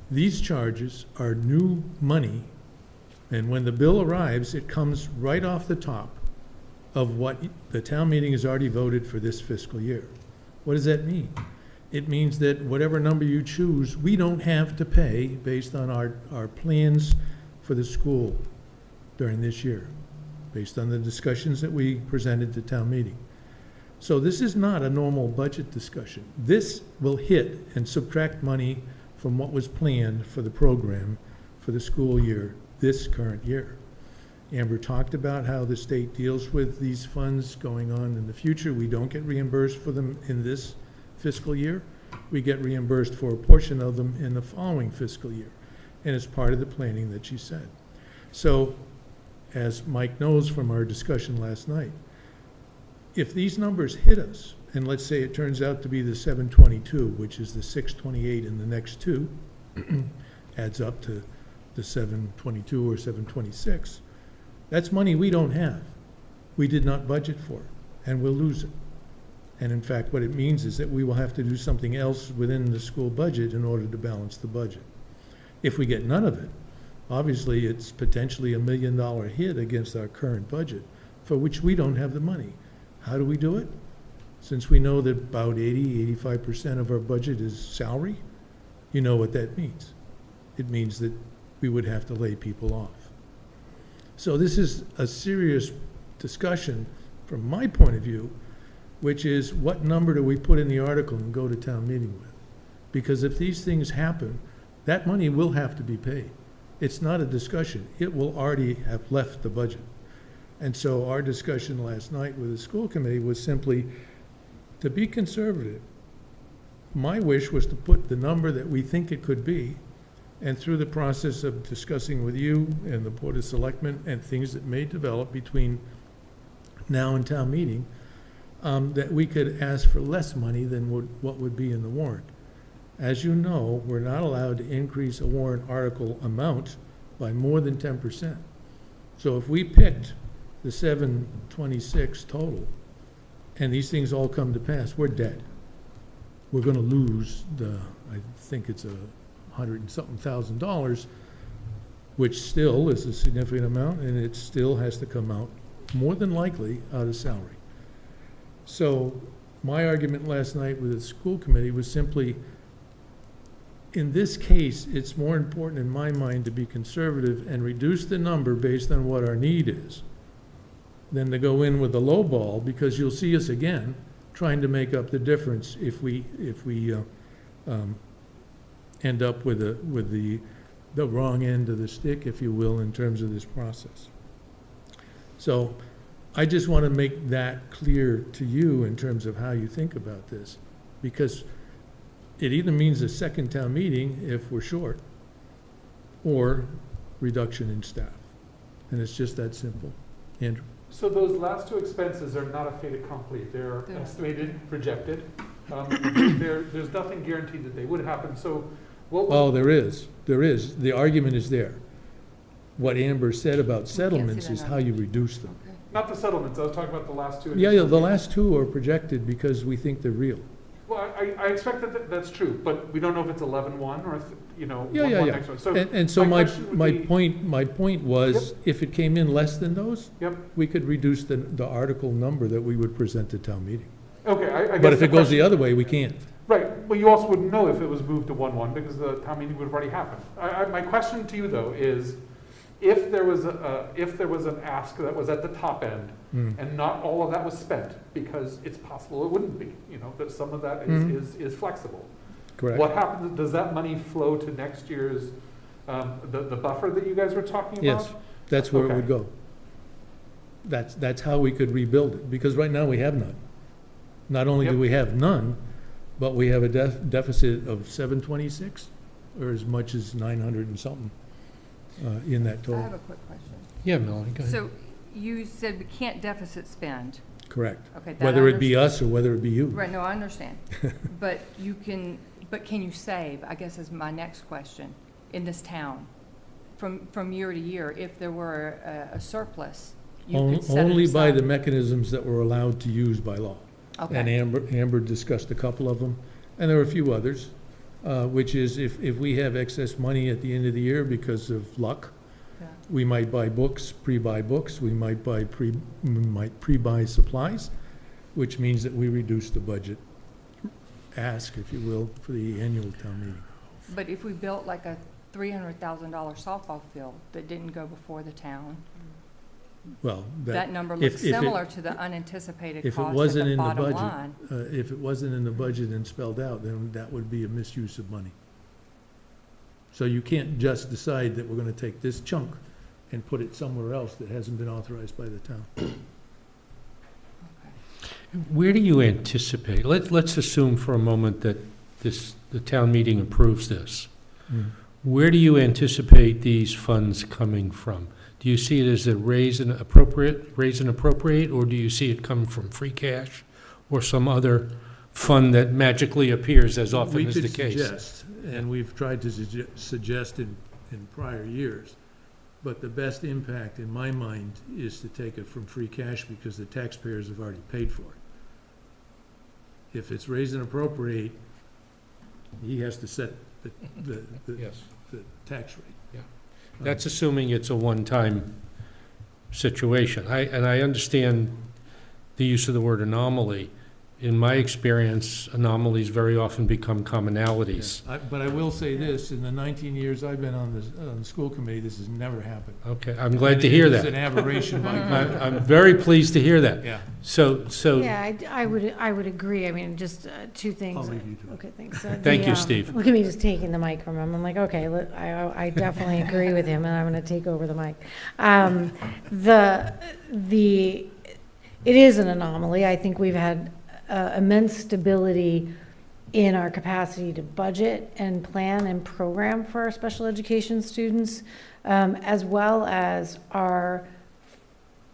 These charges are new money, and when the bill arrives, it comes right off the top of what the town meeting has already voted for this fiscal year. What does that mean? It means that whatever number you choose, we don't have to pay based on our plans for the school during this year, based on the discussions that we presented to town meeting. So this is not a normal budget discussion. This will hit and subtract money from what was planned for the program for the school year, this current year. Amber talked about how the state deals with these funds going on in the future. We don't get reimbursed for them in this fiscal year. We get reimbursed for a portion of them in the following fiscal year. And it's part of the planning that she said. So, as Mike knows from our discussion last night, if these numbers hit us, and let's say it turns out to be the 722, which is the 628 in the next two, adds up to the 722 or 726, that's money we don't have. We did not budget for it, and we'll lose it. And in fact, what it means is that we will have to do something else within the school budget in order to balance the budget. If we get none of it, obviously it's potentially $1 million hit against our current budget, for which we don't have the money. How do we do it? Since we know that about 85% of our budget is salary, you know what that means. It means that we would have to lay people off. So this is a serious discussion from my point of view, which is what number do we put in the article and go to town meeting with? Because if these things happen, that money will have to be paid. It's not a discussion. It will already have left the budget. And so our discussion last night with the school committee was simply to be conservative. My wish was to put the number that we think it could be, and through the process of discussing with you and the Board of Selectmen and things that may develop between now and town meeting, that we could ask for less money than what would be in the warrant. As you know, we're not allowed to increase a warrant article amount by more than 10%. So if we picked the 726 total, and these things all come to pass, we're dead. We're gonna lose I think it's $100 and something thousand, which still is a significant amount, and it still has to come out, more than likely, out of salary. So my argument last night with the school committee was simply, in this case, it's more important in my mind to be conservative and reduce the number based on what our need is than to go in with the low ball, because you'll see us again trying to make up the difference if we end up with the wrong end of the stick, if you will, in terms of this process. So I just want to make that clear to you in terms of how you think about this, because it either means a second town meeting if we're short, or reduction in staff. And it's just that simple. Andrew? So those last two expenses are not a fait accompli. They're They're- estimated, projected. There's nothing guaranteed that they would happen, so what Oh, would, there is. The argument is there. What Amber said about settlements that is on- how you reduce them. Okay. not the settlements, I was talking about the last two. Yeah, the last two are projected because we think they're real. Well, I expect that that's true, but we don't know if it's 11-1 or if, Yeah, 1-1 yeah. next one. So And so my my, question would my be- point was, if it came in less than those, Yep, we could reduce the article number that we would present to town meeting. okay, I guess. But if the it goes the question- other way, we can't. Right, well, you also wouldn't know if it was moved to 1-1 because the town meeting would have already happened. My question to you, though, is if there was an ask that was at the top end and not all of that was spent, because it's possible it wouldn't be, that some of that is flexible. Correct? What happens, does that money flow to next year's, the buffer that you guys were talking about? Yes, that's where it Okay. would go. That's how we could rebuild it, because right now we have none. Not only do Yep. we have none, but we have a deficit of 726, or as much as 900 and something in that I have total. a quick question. Yeah, Melanie, go ahead. So you said we can't deficit spend. Correct. Okay. that Whether I it be us or whether it be you. Right, no, I understand. But can you save, I guess is my next question, in this town? From year to year, if there were a surplus, you could set it Only by aside? the mechanisms that we're allowed to use by law. And Okay, Amber discussed a couple of them, and there are a few others, which is if we have excess money at the end of the year because of luck, yeah. we might buy books, pre-buy books, we might pre-buy supplies, which means that we reduce the budget ask, if you will, for the annual town meeting. But if we built like a $300,000 softball field that didn't go before the town, Well, that number if- looks if it- similar to the unanticipated if it cost at wasn't the in the bottom budget, line. if it wasn't in the budget and spelled out, then that would be a misuse of money. So you can't just decide that we're gonna take this chunk and put it somewhere else that hasn't been authorized by the town. Where do you anticipate, let's assume for a moment that the town meeting approves this. Where do you anticipate these funds coming from? Do you see it as a raise and appropriate, or do you see it come from free cash or some other fund that magically appears as often as the case? We could suggest, and we've tried to suggest in prior years, but the best impact in my mind is to take it from free cash because the taxpayers have already paid for it. If it's raise and appropriate, he has to set the Yes. tax rate. That's assuming it's a one-time situation. I understand the use of the word anomaly. In my experience, anomalies very often become commonalities. But I will say this, in the 19 years I've been on the school committee, this has never happened. Okay, I'm glad to hear It's that. an aberration by I'm very pleased to hear that. Yeah, So, Yeah, I would agree. I mean, just two things. I'll leave you to it. Okay, thanks. Thank you, Steve. Look at me just taking the mic from him. I'm like, okay, I definitely agree with him, and I'm going to take over the mic. it is an anomaly. I think we've had immense stability in our capacity to budget and plan and program for our special education students, as well as our,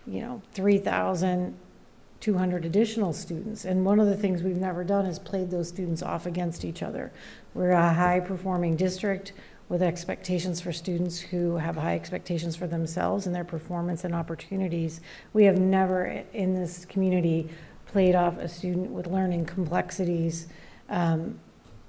3,200 additional students. And one of the things we've never done is played those students off against each other. We're a high-performing district with expectations for students who have high expectations for themselves and their performance and opportunities. We have never in this community played off a student with learning complexities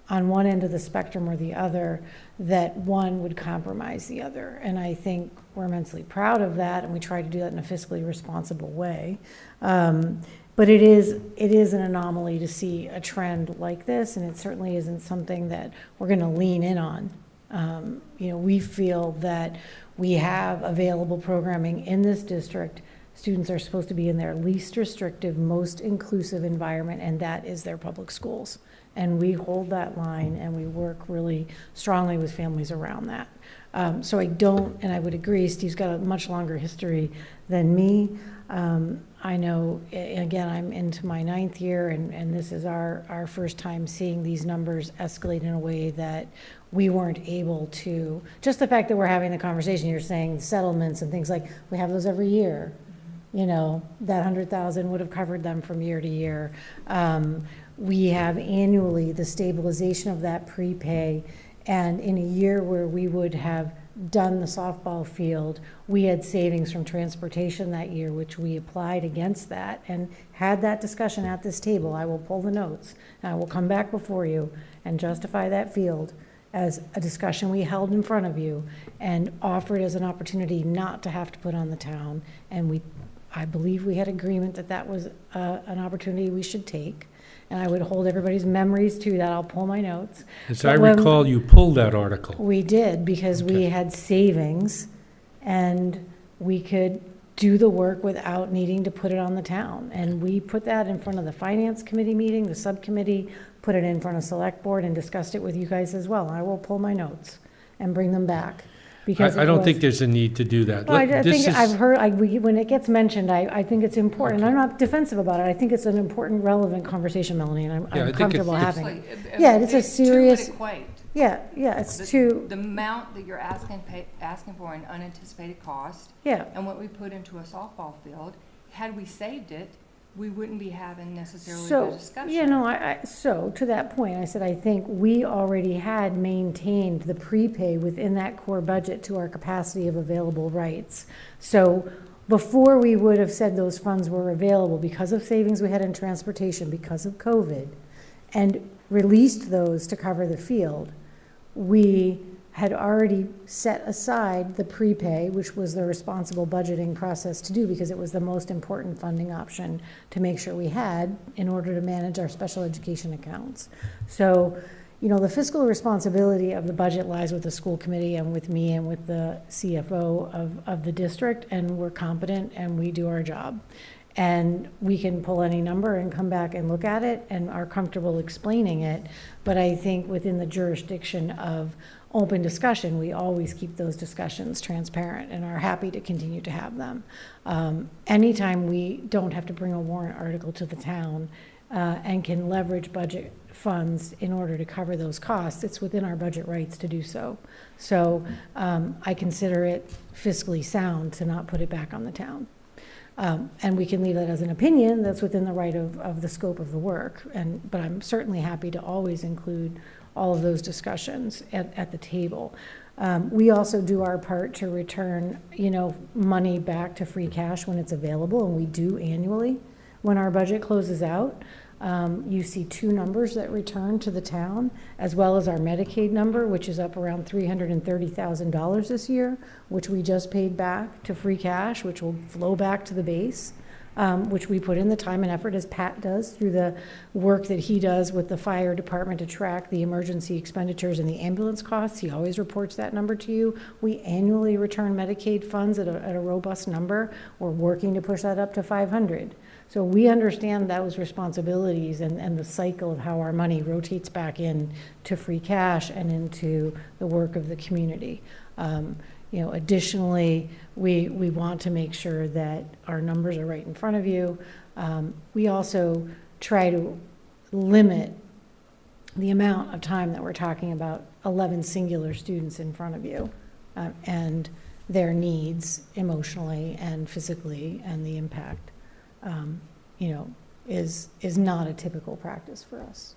on one end of the spectrum or the other, that one would compromise the other. And I think we're immensely proud of that, and we try to do that in a fiscally responsible way. But it is an anomaly to see a trend like this, and it certainly isn't something that we're going to lean in on. We feel that we have available programming in this district. Students are supposed to be in their least restrictive, most inclusive environment, and that is their public schools. And we hold that line, and we work really strongly with families around that. So I don't, and I would agree, Steve's got a much longer history than me. I know, again, I'm into my 9th year, and this is our first time seeing these numbers escalate in a way that we weren't able to. Just the fact that we're having the conversation, you're saying settlements and things like, we have those every year. That 100,000 would have covered them from year to year. We have annually the stabilization of that prepay, and in a year where we would have done the softball field, we had savings from transportation that year, which we applied against that and had that discussion at this table. I will pull the notes, and I will come back before you and justify that field as a discussion we held in front of you and offered as an opportunity not to have to put on the town. And I believe we had agreement that that was an opportunity we should take. And I would hold everybody's memories to that. I'll pull my notes. As I recall, you pulled that article. We did, because we had savings and we could do the work without needing to put it on the town. And we put that in front of the finance committee meeting, the subcommittee, put it in front of select board and discussed it with you guys as well. I will pull my notes and bring them back. Because I don't think there's a need to do that. Well, I think I've heard, when it gets mentioned, I think it's important. Okay. I'm not defensive about it. I think it's an important, relevant conversation, Melanie, and Yeah, I I'm think comfortable having it. Actually, Yeah, it's a serious, Two would equate. yeah, it's two, The amount that you're asking for an unanticipated cost, yeah. and what we put into a softball field, had we saved it, we wouldn't be having necessarily the So, discussion. so to that point, I said, I think we already had maintained the prepay within that core budget to our capacity of available rights. So before we would have said those funds were available because of savings we had in transportation, because of COVID, and released those to cover the field, we had already set aside the prepay, which was the responsible budgeting process to do, because it was the most important funding option to make sure we had in order to manage our special education accounts. So, the fiscal responsibility of the budget lies with the school committee and with me and with the CFO of the district, and we're competent and we do our job. And we can pull any number and come back and look at it and are comfortable explaining it. But I think within the jurisdiction of open discussion, we always keep those discussions transparent and are happy to continue to have them. Anytime we don't have to bring a warrant article to the town and can leverage budget funds in order to cover those costs, it's within our budget rights to do so. So I consider it fiscally sound to not put it back on the town. And we can leave that as an opinion that's within the right of the scope of the work. But I'm certainly happy to always include all of those discussions at the table. We also do our part to return, money back to free cash when it's available, and we do annually. When our budget closes out, you see two numbers that return to the town, as well as our Medicaid number, which is up around $330,000 this year, which we just paid back to free cash, which will flow back to the base. Which we put in the time and effort, as Pat does, through the work that he does with the fire department to track the emergency expenditures and the ambulance costs. He always reports that number to you. We annually return Medicaid funds at a robust number. We're working to push that up to 500. So we understand those responsibilities and the cycle of how our money rotates back in to free cash and into the work of the community. Additionally, we want to make sure that our numbers are right in front of you. We also try to limit the amount of time that we're talking about 11 singular students in front of you, and their needs emotionally and physically, and the impact, is not a typical practice for us.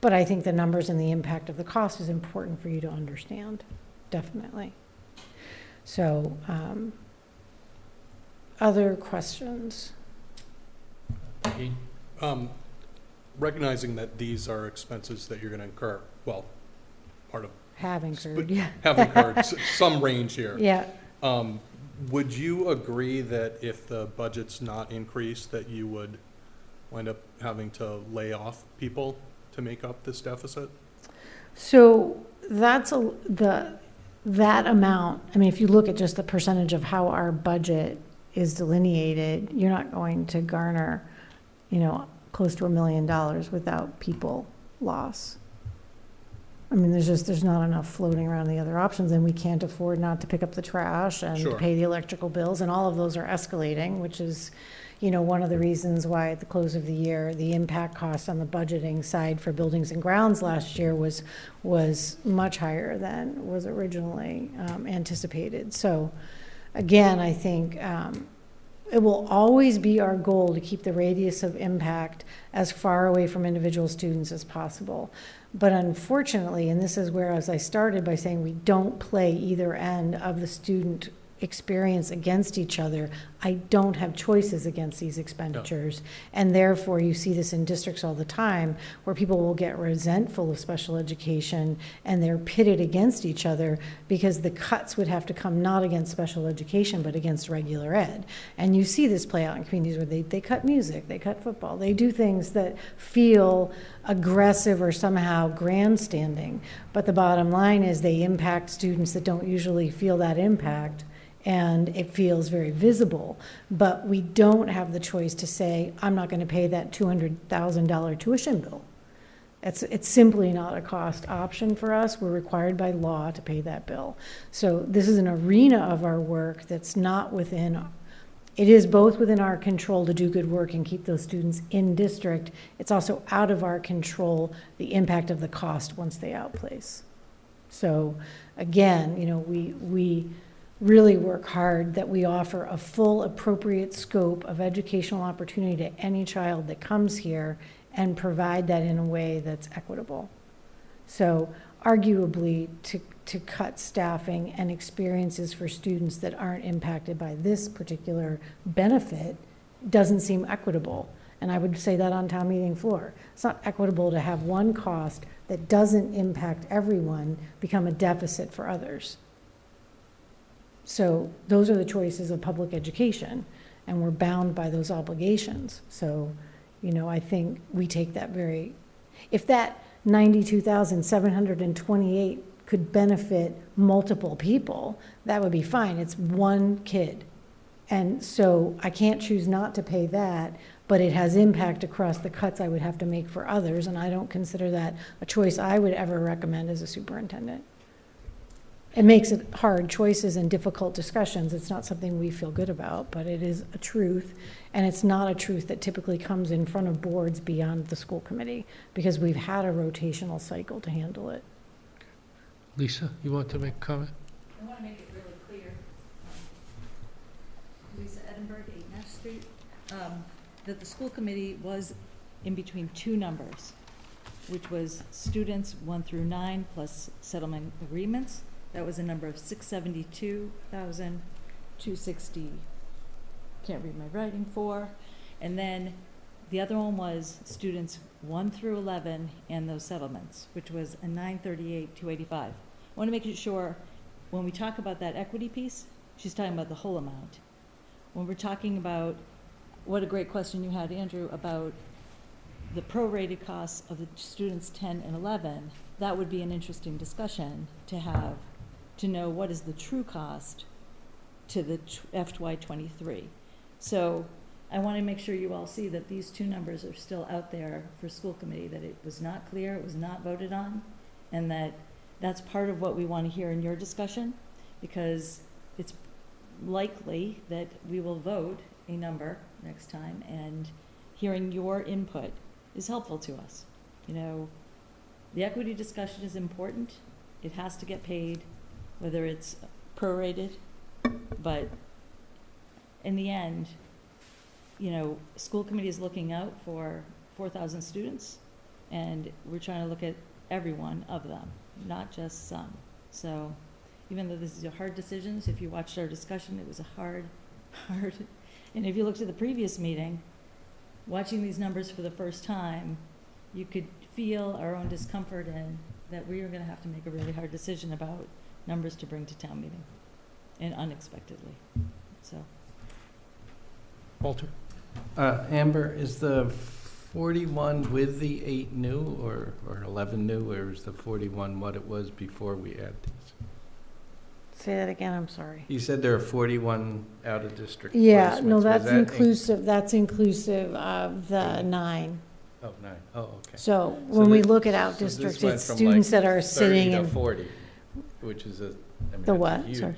But I think the numbers and the impact of the cost is important for you to understand, definitely. So, other questions? Pete? Recognizing that these are expenses that you're going to incur, well, part of, Have incurred, yeah. have incurred some range here. Yeah. Would you agree that if the budget's not increased, that you would wind up having to lay off people to make up this deficit? So that's that amount, I mean, if you look at just the percentage of how our budget is delineated, you're not going to garner, close to $1 million without people loss. I mean, there's not enough floating around the other options, and we can't afford not to pick up the trash and Sure. pay the electrical bills, and all of those are escalating, which is, one of the reasons why at the close of the year, the impact cost on the budgeting side for buildings and grounds last year was much higher than was originally anticipated. So again, I think it will always be our goal to keep the radius of impact as far away from individual students as possible. But unfortunately, and this is where, as I started by saying, we don't play either end of the student experience against each other. I don't have choices against these expenditures. No. And therefore, you see this in districts all the time where people will get resentful of special education and they're pitted against each other because the cuts would have to come not against special education, but against regular ed. And you see this play out in communities where they cut music, they cut football, they do things that feel aggressive or somehow grandstanding. But the bottom line is they impact students that don't usually feel that impact, and it feels very visible. But we don't have the choice to say, I'm not going to pay that $200,000 tuition bill. It's simply not a cost option for us. We're required by law to pay that bill. So this is an arena of our work that's not within, it is both within our control to do good work and keep those students in district. It's also out of our control, the impact of the cost once they outplace. So again, we really work hard that we offer a full appropriate scope of educational opportunity to any child that comes here and provide that in a way that's equitable. So arguably to cut staffing and experiences for students that aren't impacted by this particular benefit doesn't seem equitable. And I would say that on town meeting floor. It's not equitable to have one cost that doesn't impact everyone become a deficit for others. So those are the choices of public education, and we're bound by those obligations. So, I think we take that if that 92,728 could benefit multiple people, that would be fine. It's one kid. And so I can't choose not to pay that, but it has impact across the cuts I would have to make for others, and I don't consider that a choice I would ever recommend as a superintendent. It makes it hard choices and difficult discussions. It's not something we feel good about, but it is a truth, and it's not a truth that typically comes in front of boards beyond the school committee, because we've had a rotational cycle to handle it. Lisa, you want to make a comment? I want to make it really clear. Lisa Edinburgh, 8 Nash Street, that the school committee was in between two numbers, which was students 1 through 9 plus settlement agreements. That was a number of 672,260, can't read my writing, for. And then the other one was students 1 through 11 and those settlements, which was a 938,285. I want to make sure when we talk about that equity piece, she's talking about the whole amount. When we're talking about, what a great question you had, Andrew, about the prorated costs of the students 10 and 11, that would be an interesting discussion to have, to know what is the true cost to the FY23. So I want to make sure you all see that these two numbers are still out there for school committee, that it was not clear, it was not voted on, and that that's part of what we want to hear in your discussion, because it's likely that we will vote a number next time, and hearing your input is helpful to us. You know, the equity discussion is important. It has to get paid, whether it's prorated, but in the end, you know, school committee is looking out for 4,000 students, and we're trying to look at every one of them, not just some. So even though this is a hard decisions, if you watched our discussion, it was a hard, and if you looked at the previous meeting, watching these numbers for the first time, you could feel our own discomfort in that we are gonna have to make a really hard decision about numbers to bring to town meeting, and unexpectedly, so. Walter? Amber, is the 41 with the 8 new or 11 new, or is the 41 what it was before we add these? Say that again, I'm sorry. You said there are 41 out-of-district placements. Yeah, no, Was that's that inclusive of the 9. Oh, 9. Oh, okay. So when we this- look at out so this districts, went it's from, students like, that are 30 sitting to in, 40, which is a, I mean, The that's what? huge. Sorry.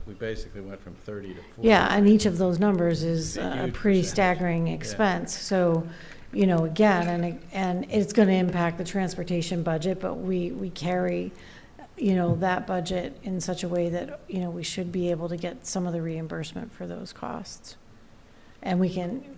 We basically went from 30 to 40. yeah, and each of those numbers is It's a a huge pretty percentage. staggering expense. So, you know, again, and it's going to impact the transportation budget, but we carry, you know, that budget in such a way that, you know, we should be able to get some of the reimbursement for those costs. And we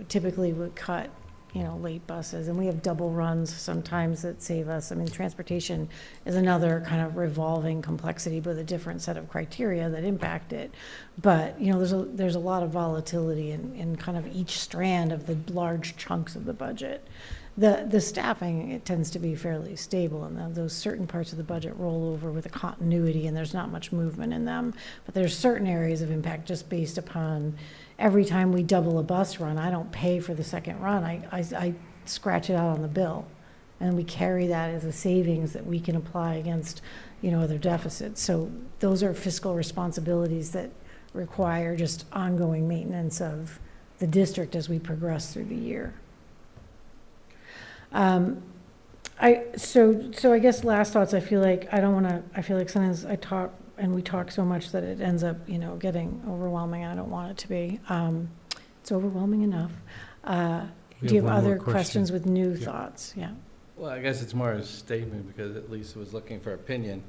typically would cut, you know, late buses, and we have double runs sometimes that save us. I mean, transportation is another kind of revolving complexity with a different set of criteria that impact it. But, you know, there's a lot of volatility in kind of each strand of the large chunks of the budget. The staffing, it tends to be fairly stable, and then those certain parts of the budget roll over with a continuity, and there's not much movement in them. But there's certain areas of impact just based upon every time we double a bus run, I don't pay for the second run. I scratch it out on the bill, and we carry that as a savings that we can apply against, you know, other deficits. So those are fiscal responsibilities that require just ongoing maintenance of the district as we progress through the year. So I guess last thoughts, I feel like sometimes we talk so much that it ends up, you know, getting overwhelming. I don't want it to be. It's overwhelming enough. Do you have one more other question. questions with new Yeah. thoughts? Yeah. Well, I guess it's more a statement because at least was looking for opinion.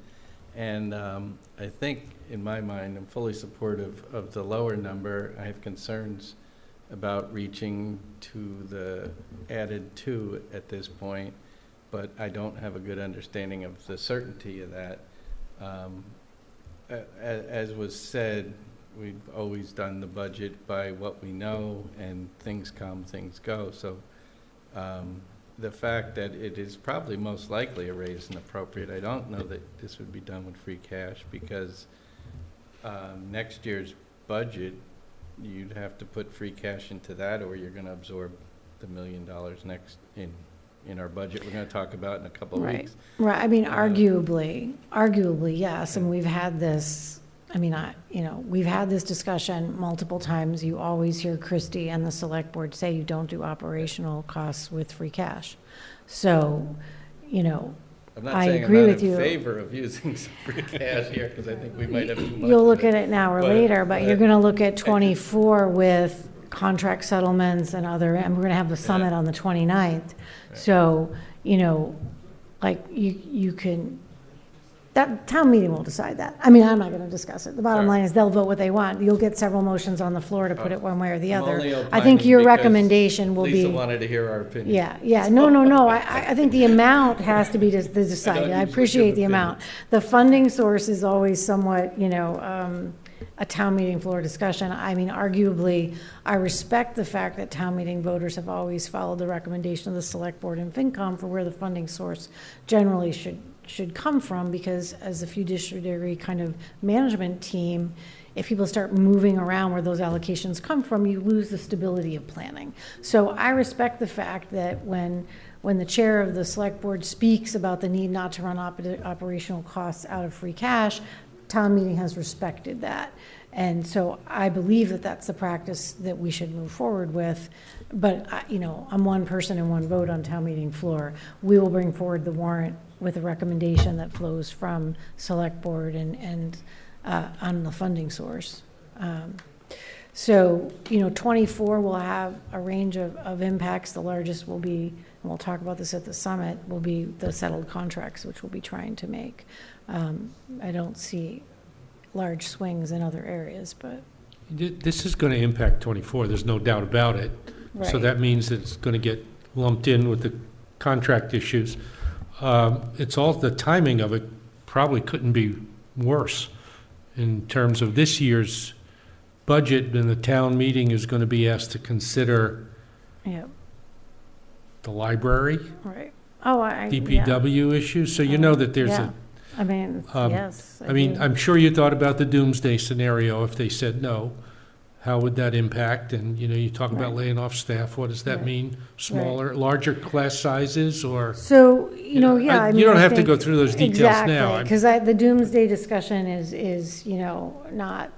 And I think, in my mind, I'm fully supportive of the lower number. I have concerns about reaching to the added 2 at this point, but I don't have a good understanding of the certainty of that. As was said, we've always done the budget by what we know, and things come, things go. So the fact that it is probably most likely a raise and appropriate, I don't know that this would be done with free cash, because next year's budget, you'd have to put free cash into that, or you're going to absorb the $1 million next in our budget we're going to talk about in a couple of Right. weeks. Right. I mean, arguably, yes. And we've had this, we've had this discussion multiple times. You always hear Christie and the select board say you don't do operational costs with free cash. So, you know, I'm not I saying agree I'm with not in you. favor of using some free cash here, because I think we might have too much. You'll of look at it now or later, but you're going to look at 24 with contract settlements and and we're going to have the summit on the 29th. So, you know, like you can, that town meeting will decide that. I mean, I'm not going to discuss it. The bottom Sure. line is they'll vote what they want. You'll get several motions on the floor to put it one way or the I'm other. only I think opining your because recommendation will Lisa be. wanted to hear our opinion. Yeah. No. I think the amount has to be decided. I usually appreciate give the amount. The funding source is always somewhat, you know, a town meeting floor discussion. I mean, arguably, I respect the fact that town meeting voters have always followed the recommendation of the select board and FinCom for where the funding source generally should come from, because as a fiduciary kind of management team, if people start moving around where those allocations come from, you lose the stability of planning. So I respect the fact that when the chair of the select board speaks about the need not to run operational costs out of free cash, town meeting has respected that. And so I believe that that's the practice that we should move forward with. But, you know, I'm one person and one vote on town meeting floor. We will bring forward the warrant with a recommendation that flows from select board and on the funding source. So, 24 will have a range of impacts. The largest will be, and we'll talk about this at the summit, will be the settled contracts, which we'll be trying to make. I don't see large swings in other areas, but. This is going to impact 24, there's no doubt about it. So Right. that means it's going to get lumped in with the contract issues. It's all, the timing of it probably couldn't be worse in terms of this year's budget, and the town meeting is going to be asked to consider Yeah, the library, right. Oh, yeah. DPW issues, so you know that there's Yeah. a, I mean, yes. I mean, do. I'm sure you thought about the doomsday scenario if they said no. How would that impact? And, you talk about Right. laying off staff, what does that Right. mean? Smaller, larger class sizes, or? So, yeah, I mean. You don't I have to think- go through those details now. Exactly, because the doomsday discussion is, not,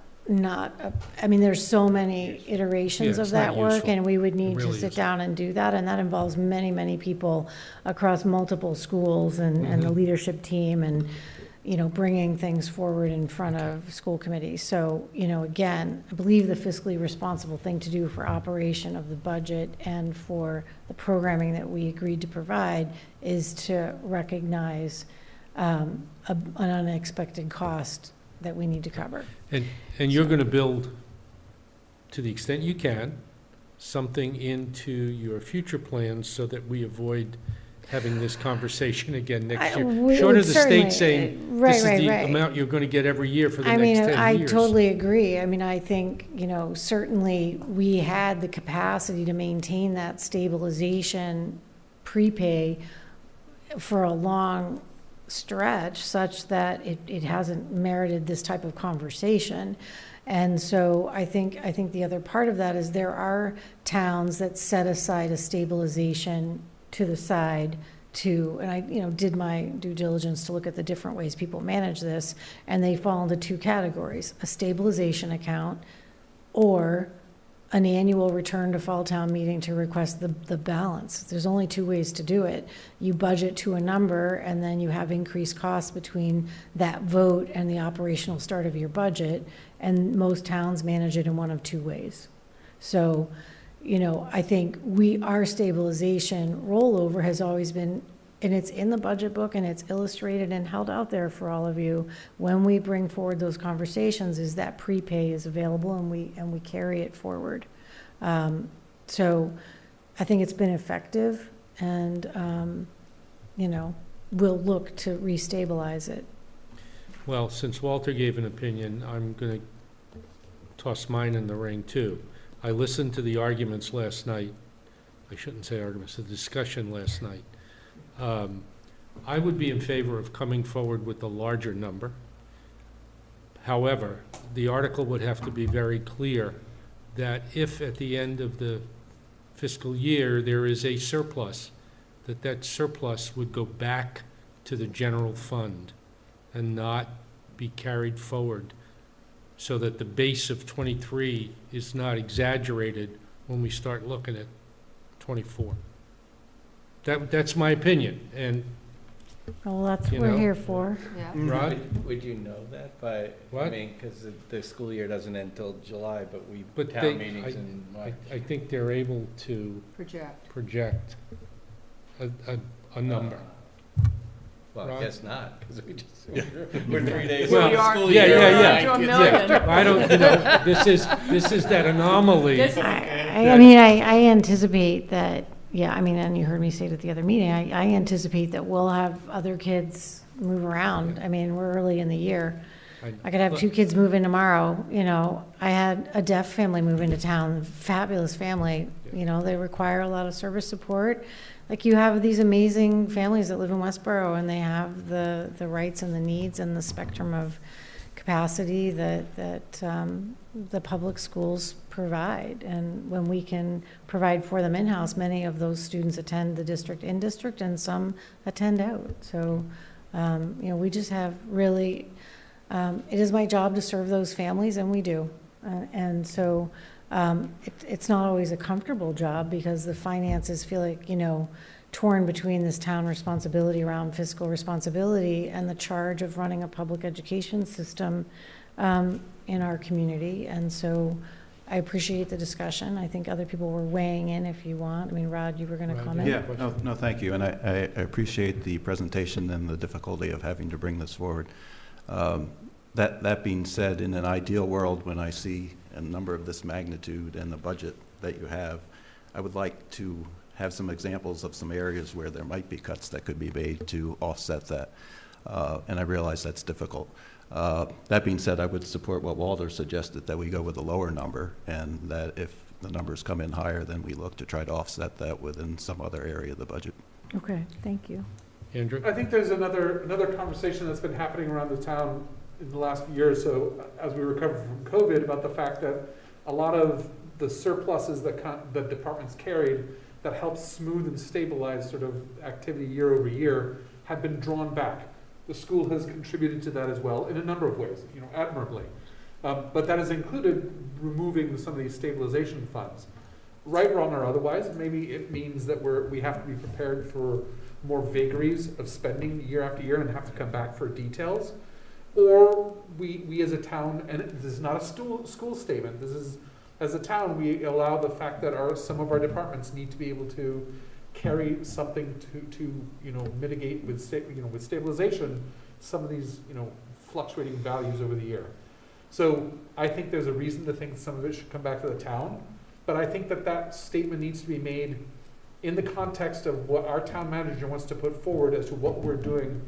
I mean, there's so many iterations Yeah, of it's not that work, useful. and we would need to really sit isn't. down and do that, and that involves many, many people across multiple schools and the Mhm. leadership team, and, bringing things forward in front of school committees. So, again, I believe the fiscally responsible thing to do for operation of the budget and for the programming that we agreed to provide is to recognize an unexpected cost that we need to cover. And you're going to build, to the extent you can, something into your future plans so that we avoid having this conversation again next year. Short of the state saying, this is the amount you're going to get every year for the I next mean, 10 I years. totally agree. I mean, I think, certainly we had the capacity to maintain that stabilization prepay for a long stretch such that it hasn't merited this type of conversation. And so I think the other part of that is there are towns that set aside a stabilization to the side and I, did my due diligence to look at the different ways people manage this, and they fall into two categories: a stabilization account or an annual return to fall town meeting to request the balance. There's only two ways to do it. You budget to a number, and then you have increased costs between that vote and the operational start of your budget, and most towns manage it in one of two ways. So, I think our stabilization rollover has always been, and it's in the budget book and it's illustrated and held out there for all of you when we bring forward those conversations, is that prepay is available and we carry it forward. So I think it's been effective, and, we'll look to restabilize it. Well, since Walter gave an opinion, I'm going to toss mine in the ring too. I listened to the arguments last night. I shouldn't say arguments, the discussion last night. I would be in favor of coming forward with a larger number. However, the article would have to be very clear that if at the end of the fiscal year there is a surplus, that surplus would go back to the general fund and not be carried forward, so that the base of 23 is not exaggerated when we start looking at 24. That's my opinion, and, Well, that's You what we're know. here for. Yeah. Rod? Would you know that by, What? because the school year doesn't end until July, but But town they- meetings in March. I think they're able to Project. project a number. Well, Rod? I guess not, because we just, we're 3 days Well, into the school yeah, year. yeah, To a yeah. million. I don't, this is that anomaly. I mean, I anticipate that, and you heard me say it at the other meeting, I anticipate that we'll have other kids move around. I mean, we're early in the year. I could have two kids move in tomorrow, I had a deaf family move into town, fabulous family, they require a lot of service support. Like, you have these amazing families that live in Westborough, and they have the rights and the needs and the spectrum of capacity that the public schools provide. And when we can provide for them in-house, many of those students attend the district in-district, and some attend out. So, we just have really, it is my job to serve those families, and we do. And so it's not always a comfortable job, because the finances feel like, torn between this town responsibility around fiscal responsibility and the charge of running a public education system in our community. And so I appreciate the discussion. I think other people were weighing in if you want. I mean, Rod, you were going to Rod, comment? Yeah, no, thank you, and I appreciate the presentation and the difficulty of having to bring this forward. That being said, in an ideal world, when I see a number of this magnitude and the budget that you have, I would like to have some examples of some areas where there might be cuts that could be made to offset that, and I realize that's difficult. That being said, I would support what Walter suggested, that we go with a lower number, and that if the numbers come in higher, then we look to try to offset that within some other area of the budget. Okay, thank you. Andrew? I think there's another conversation that's been happening around the town in the last year or so, as we recover from COVID, about the fact that a lot of the surpluses that the departments carried that helped smooth and stabilize sort of activity year over year have been drawn back. The school has contributed to that as well in a number of ways, admirably. But that has included removing some of these stabilization funds. Right, wrong, or otherwise, maybe it means that we have to be prepared for more vagaries of spending year after year and have to come back for details. Or we as a town, and this is not a school statement, this is, as a town, we allow the fact that some of our departments need to be able to carry something to mitigate with stabilization some of these fluctuating values over the year. So I think there's a reason to think some of it should come back to the town, but I think that statement needs to be made in the context of what our town manager wants to put forward as to what we're doing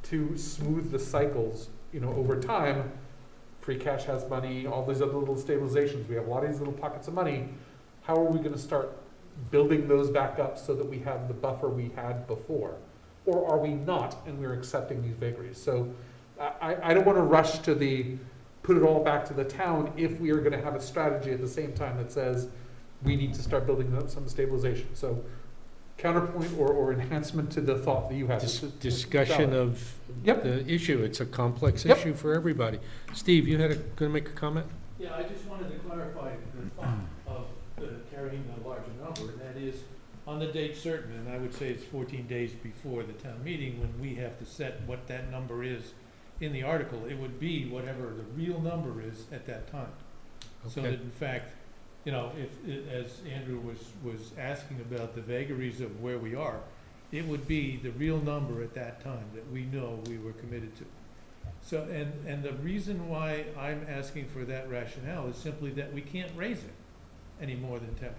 to smooth the cycles over time. Free cash has money, all these other little stabilizations. We have a lot of these little pockets of money. How are we going to start building those back up so that we have the buffer we had before? Or are we not, and we're accepting these vagaries? So I don't want to rush to put it all back to the town if we are going to have a strategy at the same time that says we need to start building up some stabilization. So counterpoint or enhancement to the thought that you had. Discussion of Yep. the issue. It's a complex Yep. issue for everybody. Steve, you going to make a comment? Yeah, I just wanted to clarify the thought of carrying a larger number, and that is on the date certain, and I would say it's 14 days before the town meeting when we have to set what that number is in the article. It would be whatever the real number is at that time. So Okay. that in fact, as Andrew was asking about the vagaries of where we are, it would be the real number at that time that we know we were committed to. So, and the reason why I'm asking for that rationale is simply that we can't raise it any more than 10%.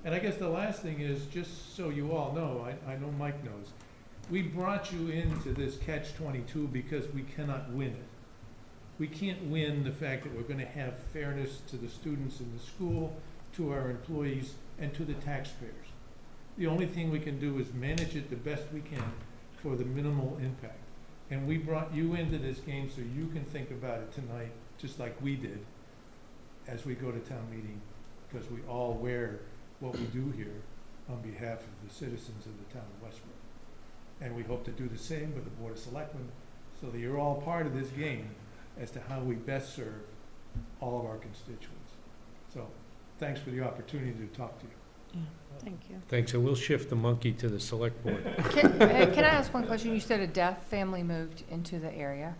And I guess the last thing is, just so you all know, I know Mike knows, we brought you into this catch-22 because we cannot win it. We can't win the fact that we're going to have fairness to the students in the school, to our employees, and to the taxpayers. The only thing we can do is manage it the best we can for the minimal impact. And we brought you into this game so you can think about it tonight, just like we did, as we go to town meeting, because we all wear what we do here on behalf of the citizens of the town of Westborough. And we hope to do the same with the Board of Selectmen, so that you're all part of this game as to how we best serve all of our constituents. So, thanks for the opportunity to talk to you. Yeah, thank you. Thanks, and we'll shift the monkey to the select board. Can I ask one question? You said a deaf family moved into the area.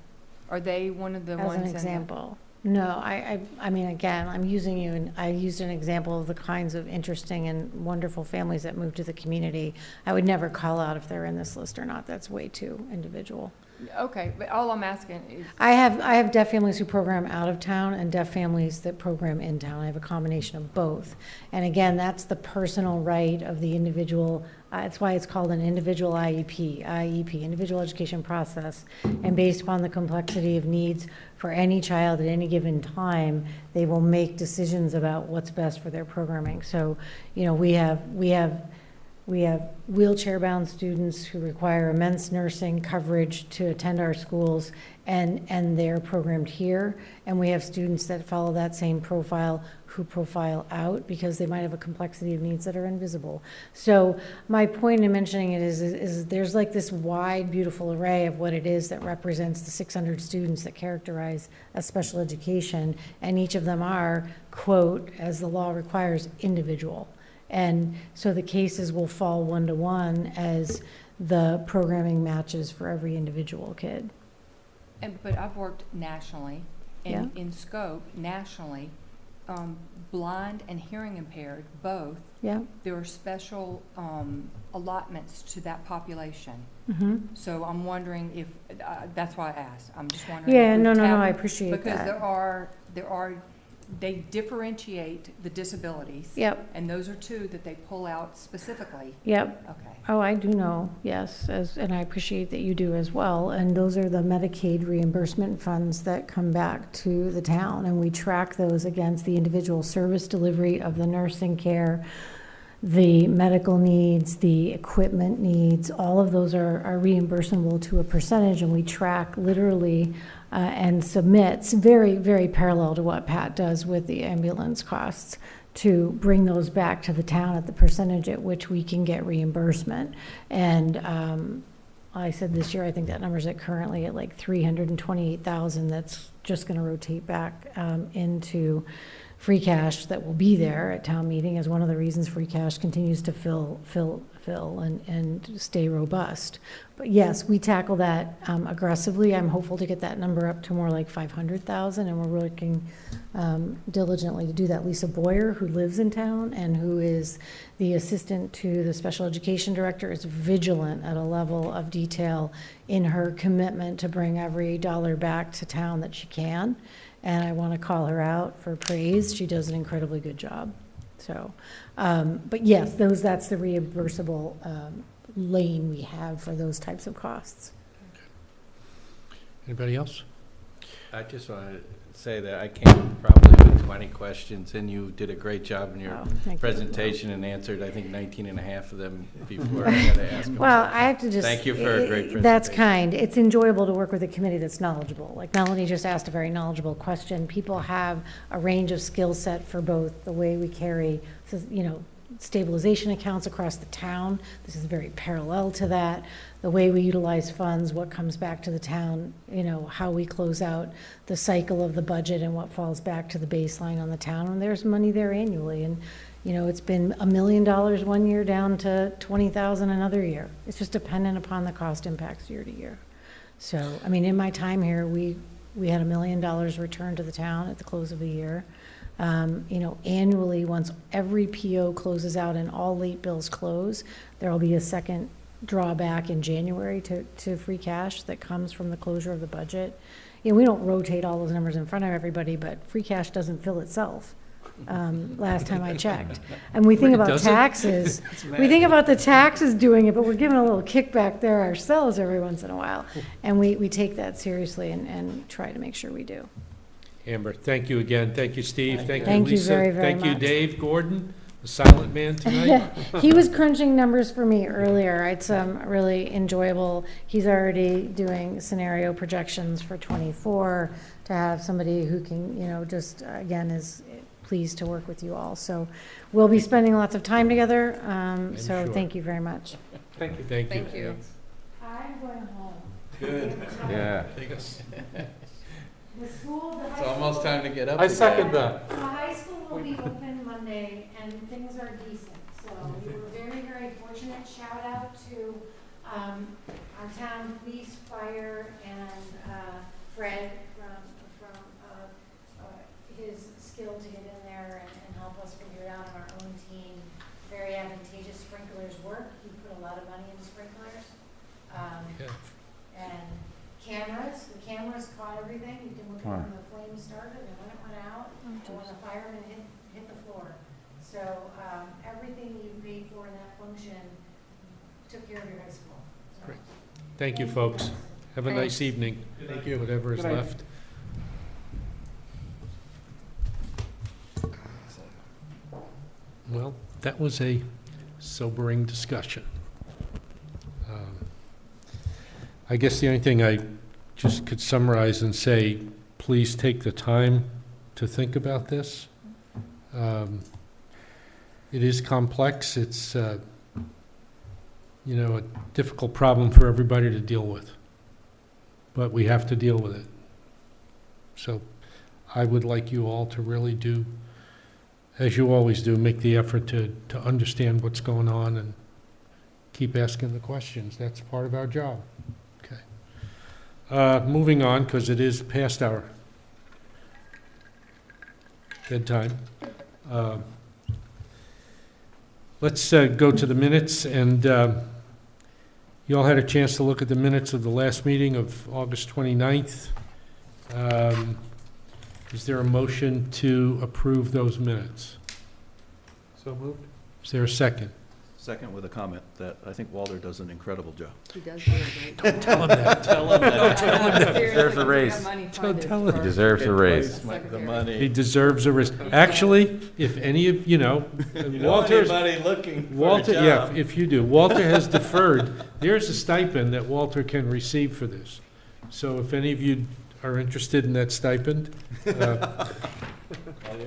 Are they one of the ones? As an example. No, I mean, again, I'm using you, and I used an example of the kinds of interesting and wonderful families that move to the community. I would never call out if they're in this list or not. That's way too individual. Okay, but all I'm asking is, I have deaf families who program out of town and deaf families that program in town. I have a combination of both. And again, that's the personal right of the individual. That's why it's called an individual IEP, individual education process. And based upon the complexity of needs for any child at any given time, they will make decisions about what's best for their programming. So, we have wheelchair-bound students who require immense nursing coverage to attend our schools, and they're programmed here. And we have students that follow that same profile who profile out because they might have a complexity of needs that are invisible. So my point in mentioning it is there's like this wide, beautiful array of what it is that represents the 600 students that characterize a special education, and each of them are, quote, as the law requires, individual. And so the cases will fall one-to-one as the programming matches for every individual kid. But I've worked nationally, and in scope, nationally, blind and hearing impaired, both, Yeah. there are special allotments to that population. Mm-hmm. So I'm wondering if, that's why I asked, I'm just wondering. Yeah, if no, we've no, no, I tackled- appreciate Because that. there are, they differentiate the disabilities. Yep, And those are two that they pull out specifically. yep. Okay. Oh, I do know, yes, and I appreciate that you do as well. And those are the Medicaid reimbursement funds that come back to the town, and we track those against the individual service delivery of the nursing care, the medical needs, the equipment needs, all of those are reimbursable to a percentage, and we track literally and submits very, very parallel to what Pat does with the ambulance costs, to bring those back to the town at the percentage at which we can get reimbursement. And I said this year, I think that number's currently at like 328,000. That's just going to rotate back into free cash that will be there at town meeting, as one of the reasons free cash continues to fill and stay robust. But yes, we tackle that aggressively. I'm hopeful to get that number up to more like 500,000, and we're working diligently to do that. Lisa Boyer, who lives in town and who is the assistant to the special education director, is vigilant at a level of detail in her commitment to bring every dollar back to town that she can. And I want to call her out for praise. She does an incredibly good job. So, but yes, that's the reimbursable lane we have for those types of costs. Anybody else? I just want to say that I came probably with 20 questions, and you did a great job in your Oh, thank you. presentation and answered, I think, 19 and a half of them before I had to ask them. Well, I have to just. Thank you for a great presentation. That's kind. It's enjoyable to work with a committee that's knowledgeable. Like Melanie just asked a very knowledgeable question. People have a range of skill set for both the way we carry, stabilization accounts across the town. This is very parallel to that. The way we utilize funds, what comes back to the town, how we close out the cycle of the budget and what falls back to the baseline on the town. And there's money there annually. And, it's been $1 million one year down to 20,000 another year. It's just dependent upon the cost impacts year to year. So, in my time here, we had $1 million returned to the town at the close of the year. Annually, once every PO closes out and all late bills close, there will be a second drawback in January to free cash that comes from the closure of the budget. We don't rotate all those numbers in front of everybody, but free cash doesn't fill itself, last time I checked. And we think It about doesn't? taxes, we think about the taxes doing it, but we're giving a little kickback there ourselves every once in a while. And we take that seriously and try to make sure we do. Amber, thank you again. Thank you, Steve. Thank you, Thank you Lisa. very, very Thank you, much. Dave Gordon, the silent man tonight. He was crunching numbers for me earlier. It's really enjoyable. He's already doing scenario projections for '24 to have somebody who can, just, again, is pleased to work with you all. So we'll be spending lots of time together. So sure. thank you very much. Thank you. Thank you. Thank you. I'm going home. Good. Yeah. The school, the It's almost time to get up. I again. second that. The high school will be open Monday, and things are decent, so we were very, very fortunate. Shout out to our town police, fire, and Fred from his skill to get in there and help us figure it out on our own team. Very advantageous. Sprinklers work. He put a lot of money into sprinklers. And the cameras caught everything. You can look at when the flames started and when it went out, and when the firemen hit the floor. So everything you paid for in that function took care of your high school. So, Great. Thank you, folks. Have a nice Thanks. evening. Thank you. Whatever is Good night. left. Well, that was a sobering discussion. I guess the only thing I just could summarize and say, please take the time to think about this. It is complex. It's, a difficult problem for everybody to deal with. But we have to deal with it. So I would like you all to really do as you always do, make the effort to understand what's going on and keep asking the questions. That's part of our job. Okay. Moving on, because it is past our bedtime. Let's go to the minutes, and you all had a chance to look at the minutes of the last meeting of August 29th. Is there a motion to approve those minutes? So moved? Is there a second? Second with a comment that I think Walter does an incredible job. He does do a great job. Tell him that. Tell him that. Deserves a raise. Tell him. Deserves a raise. The He money. deserves a raise. Actually, if any of, Walter's, Anybody looking for a Walter, yeah, job? if you do, Walter has deferred, there's a stipend that Walter can receive for this. So if any of you are interested in that stipend,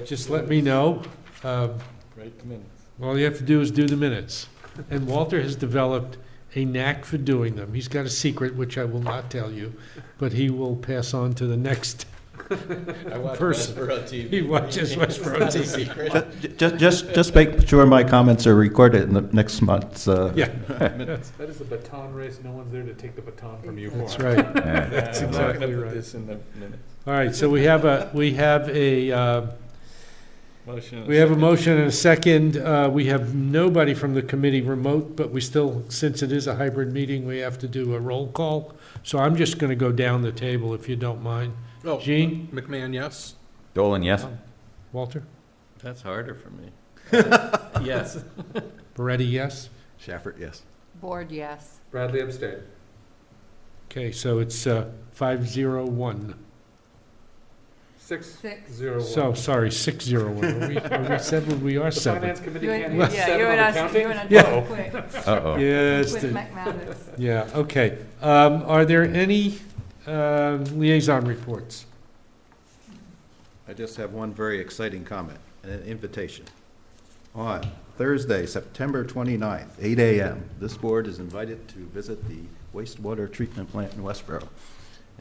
just let me know. Right the minutes. All you have to do is do the minutes. And Walter has developed a knack for doing them. He's got a secret, which I will not tell you, but he will pass on to the next I watch person. Westborough TV. He watches Westborough It's not a TV. secret. Just make sure my comments are recorded in the next month's. Yeah, That is a baton race. No one's there to take the baton from you for. that's right. Yeah. That's I'm not gonna exactly put right. this in the minutes. All right, so we have a Motion. and we have a second. motion and a second. We have nobody from the committee remote, but we still, since it is a hybrid meeting, we have to do a roll call. So I'm just going to go down the table if you don't mind. Oh, Jean? McMahon, yes. Dolan, yes? Walter? That's harder for me. Yes. Beretti, yes? Shafford, yes. Board, yes. Bradley abstained. Okay, so it's 501. 6-0-1. So, sorry, 601. Are we 7? We are The 7. finance committee You can't and, hit yeah, 7 you on and us, accounting? you and us Yeah. both quit. Uh-oh. Yes. Quit McManus. Yeah, okay. Are there any liaison reports? I just have one very exciting comment, and an invitation. On Thursday, September 29th, 8 a.m., this board is invited to visit the wastewater treatment plant in Westborough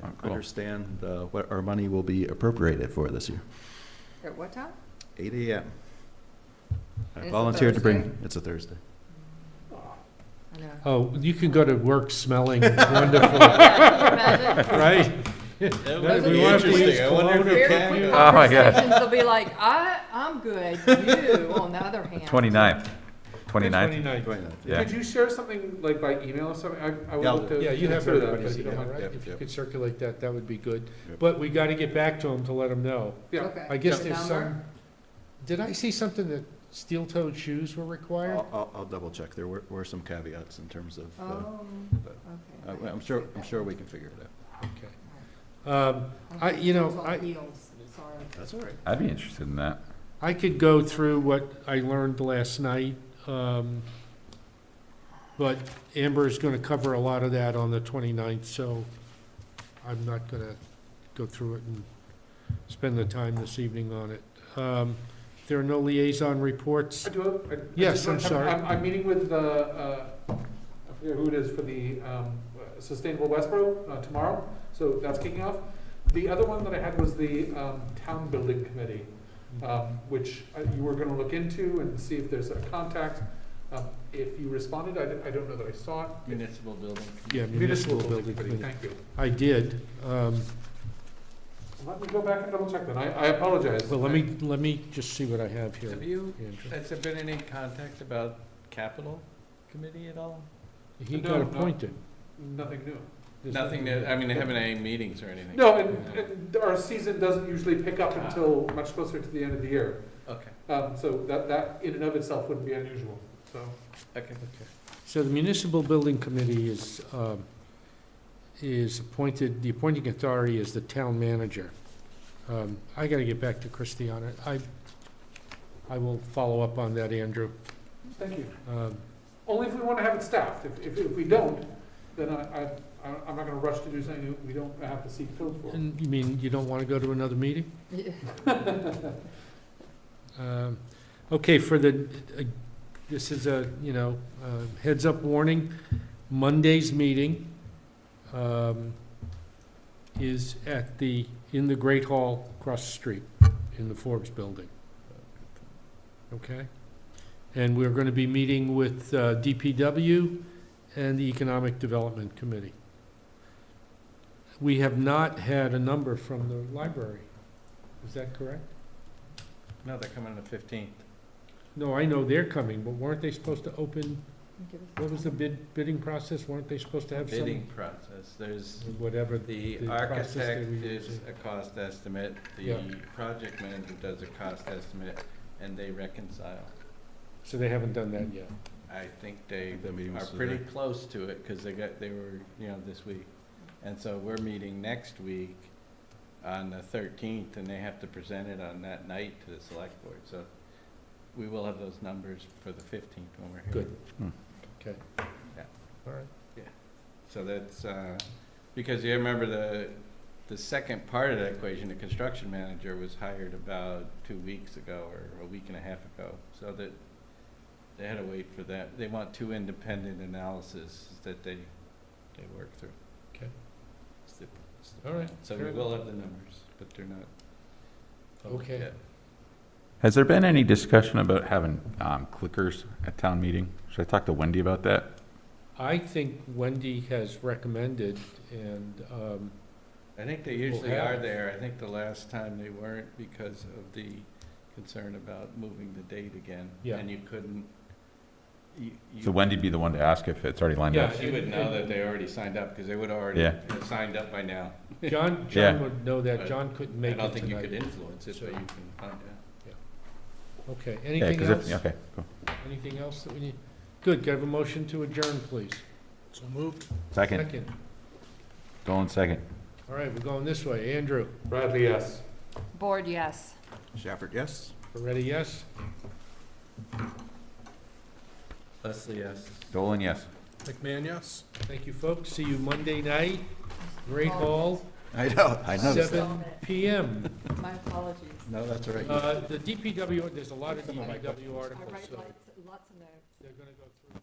and Oh, cool. understand what our money will be appropriated for this year. At what time? 8 a.m. I It's a volunteered to bring, Thursday? it's a Thursday. I know. Oh, you can go to work smelling wonderful, Yeah, can you imagine? right? That would would be be interesting. interesting. I wonder if you Very can quick go. Oh, my God. conversations, they'll be like, I'm good, you, on the other hand. 29th. 29th? 29th. Yeah. Could you share something like by email or something? I would Yeah. love to. Yeah, you have consider that, everybody's but you don't email, have- right? Yep, If you yep. could circulate that, that would be good. Yep. But we got to get back to them to let them know. Yeah. Okay. I guess The there's number? some, did I see something that steel-toed shoes were required? I'll double check. There were some caveats in terms of, Oh, but, okay. I'm sure we can figure it out. Okay. You know, Sorry. That's all right. I'd be interested in that. I could go through what I learned last night, but Amber's going to cover a lot of that on the 29th, so I'm not going to go through it and spend the time this evening on it. There are no liaison reports. I do. Yes, I'm sorry. I'm meeting with I forget who it is for the Sustainable Westborough tomorrow, so that's kicking off. The other one that I had was the Town Building Committee, which you were gonna look into and see if there's a contact. If you responded, I don't know that I saw it. Municipal building. Yeah, Municipal Building Committee, Committee. thank you. I did. Let me go back and double check then, I apologize. Well, let me just see what I have here. Have you, Andrew. has there been any contact about capital committee at all? He No, got no. appointed. Nothing new. There's Nothing, I mean, they haven't any meetings or anything? No, and our season doesn't usually pick up until much closer to the end of the year. Okay, So that in and of itself wouldn't be unusual, so. okay. So the Municipal Building Committee is appointed, the appointing authority is the town manager. I gotta get back to Christie on it. I will follow up on that, Andrew. Thank you. Um, Only if we want to have it staffed. If we don't, then I'm not gonna rush to do something that we don't have to seek filled for. And you mean you don't wanna go to another meeting? Yeah. Okay, for the, this is a, heads up warning, Monday's meeting is in the Great Hall across the street in the Forbes Building. Okay? And we're going to be meeting with DPW and the Economic Development Committee. We have not had a number from the library. Is that correct? No, they're coming on the 15th. No, I know they're coming, but weren't they supposed to open, what was the bidding process? Weren't they supposed to have some? Bidding process, there's, Whatever. the the process they architect were is using. a cost estimate, Yeah. the project manager does a cost estimate, and they reconcile. So they haven't done that yet. I think they That meeting are was pretty today. close to it, because they were, this week. And so we're meeting next week on the 13th, and they have to present it on that night to the select board. So we will have those numbers for the 15th when we're here. Good. Hmm. Okay. Yeah. All right. So that's, because you remember the second part of that equation, the construction manager was hired about 2 weeks ago or a week and a half ago. So that they had to wait for that. They want 2 independent analyses that they work through. Okay. It's the All right, plan. So fair we will have the numbers, but they're not. public Okay. yet. Has there been any discussion about having clickers at town meeting? Should I talk to Wendy about that? I think Wendy has recommended, and, I think they We'll usually have- are there. I think the last time they weren't because of the concern about moving the date again. Yeah. And you couldn't, So Wendy'd be the one to ask if it's already lined up? Yeah. She would know that they already signed up, because they would already Yeah. have signed up by now. John Yeah. would know that. But John couldn't I make it don't think you tonight. could influence it, but you can find out. Okay, Yeah, anything 'cause else? okay, cool. Anything else that we need? Good, can I have a motion to adjourn, please? So moved. Second, Dolan second. All right, we're going this way. Andrew, Bradley, yes. Board, yes. Shafford, yes? Ready, yes? Leslie, yes. Dolan, yes. McMahon, yes? Thank you, folks. See you Monday night, Great Hall, I know, I noticed that. 7 PM. My apologies. No, that's all right. The DPW, there's a lot of DPW I articles, write so lots of notes. they're gonna go through.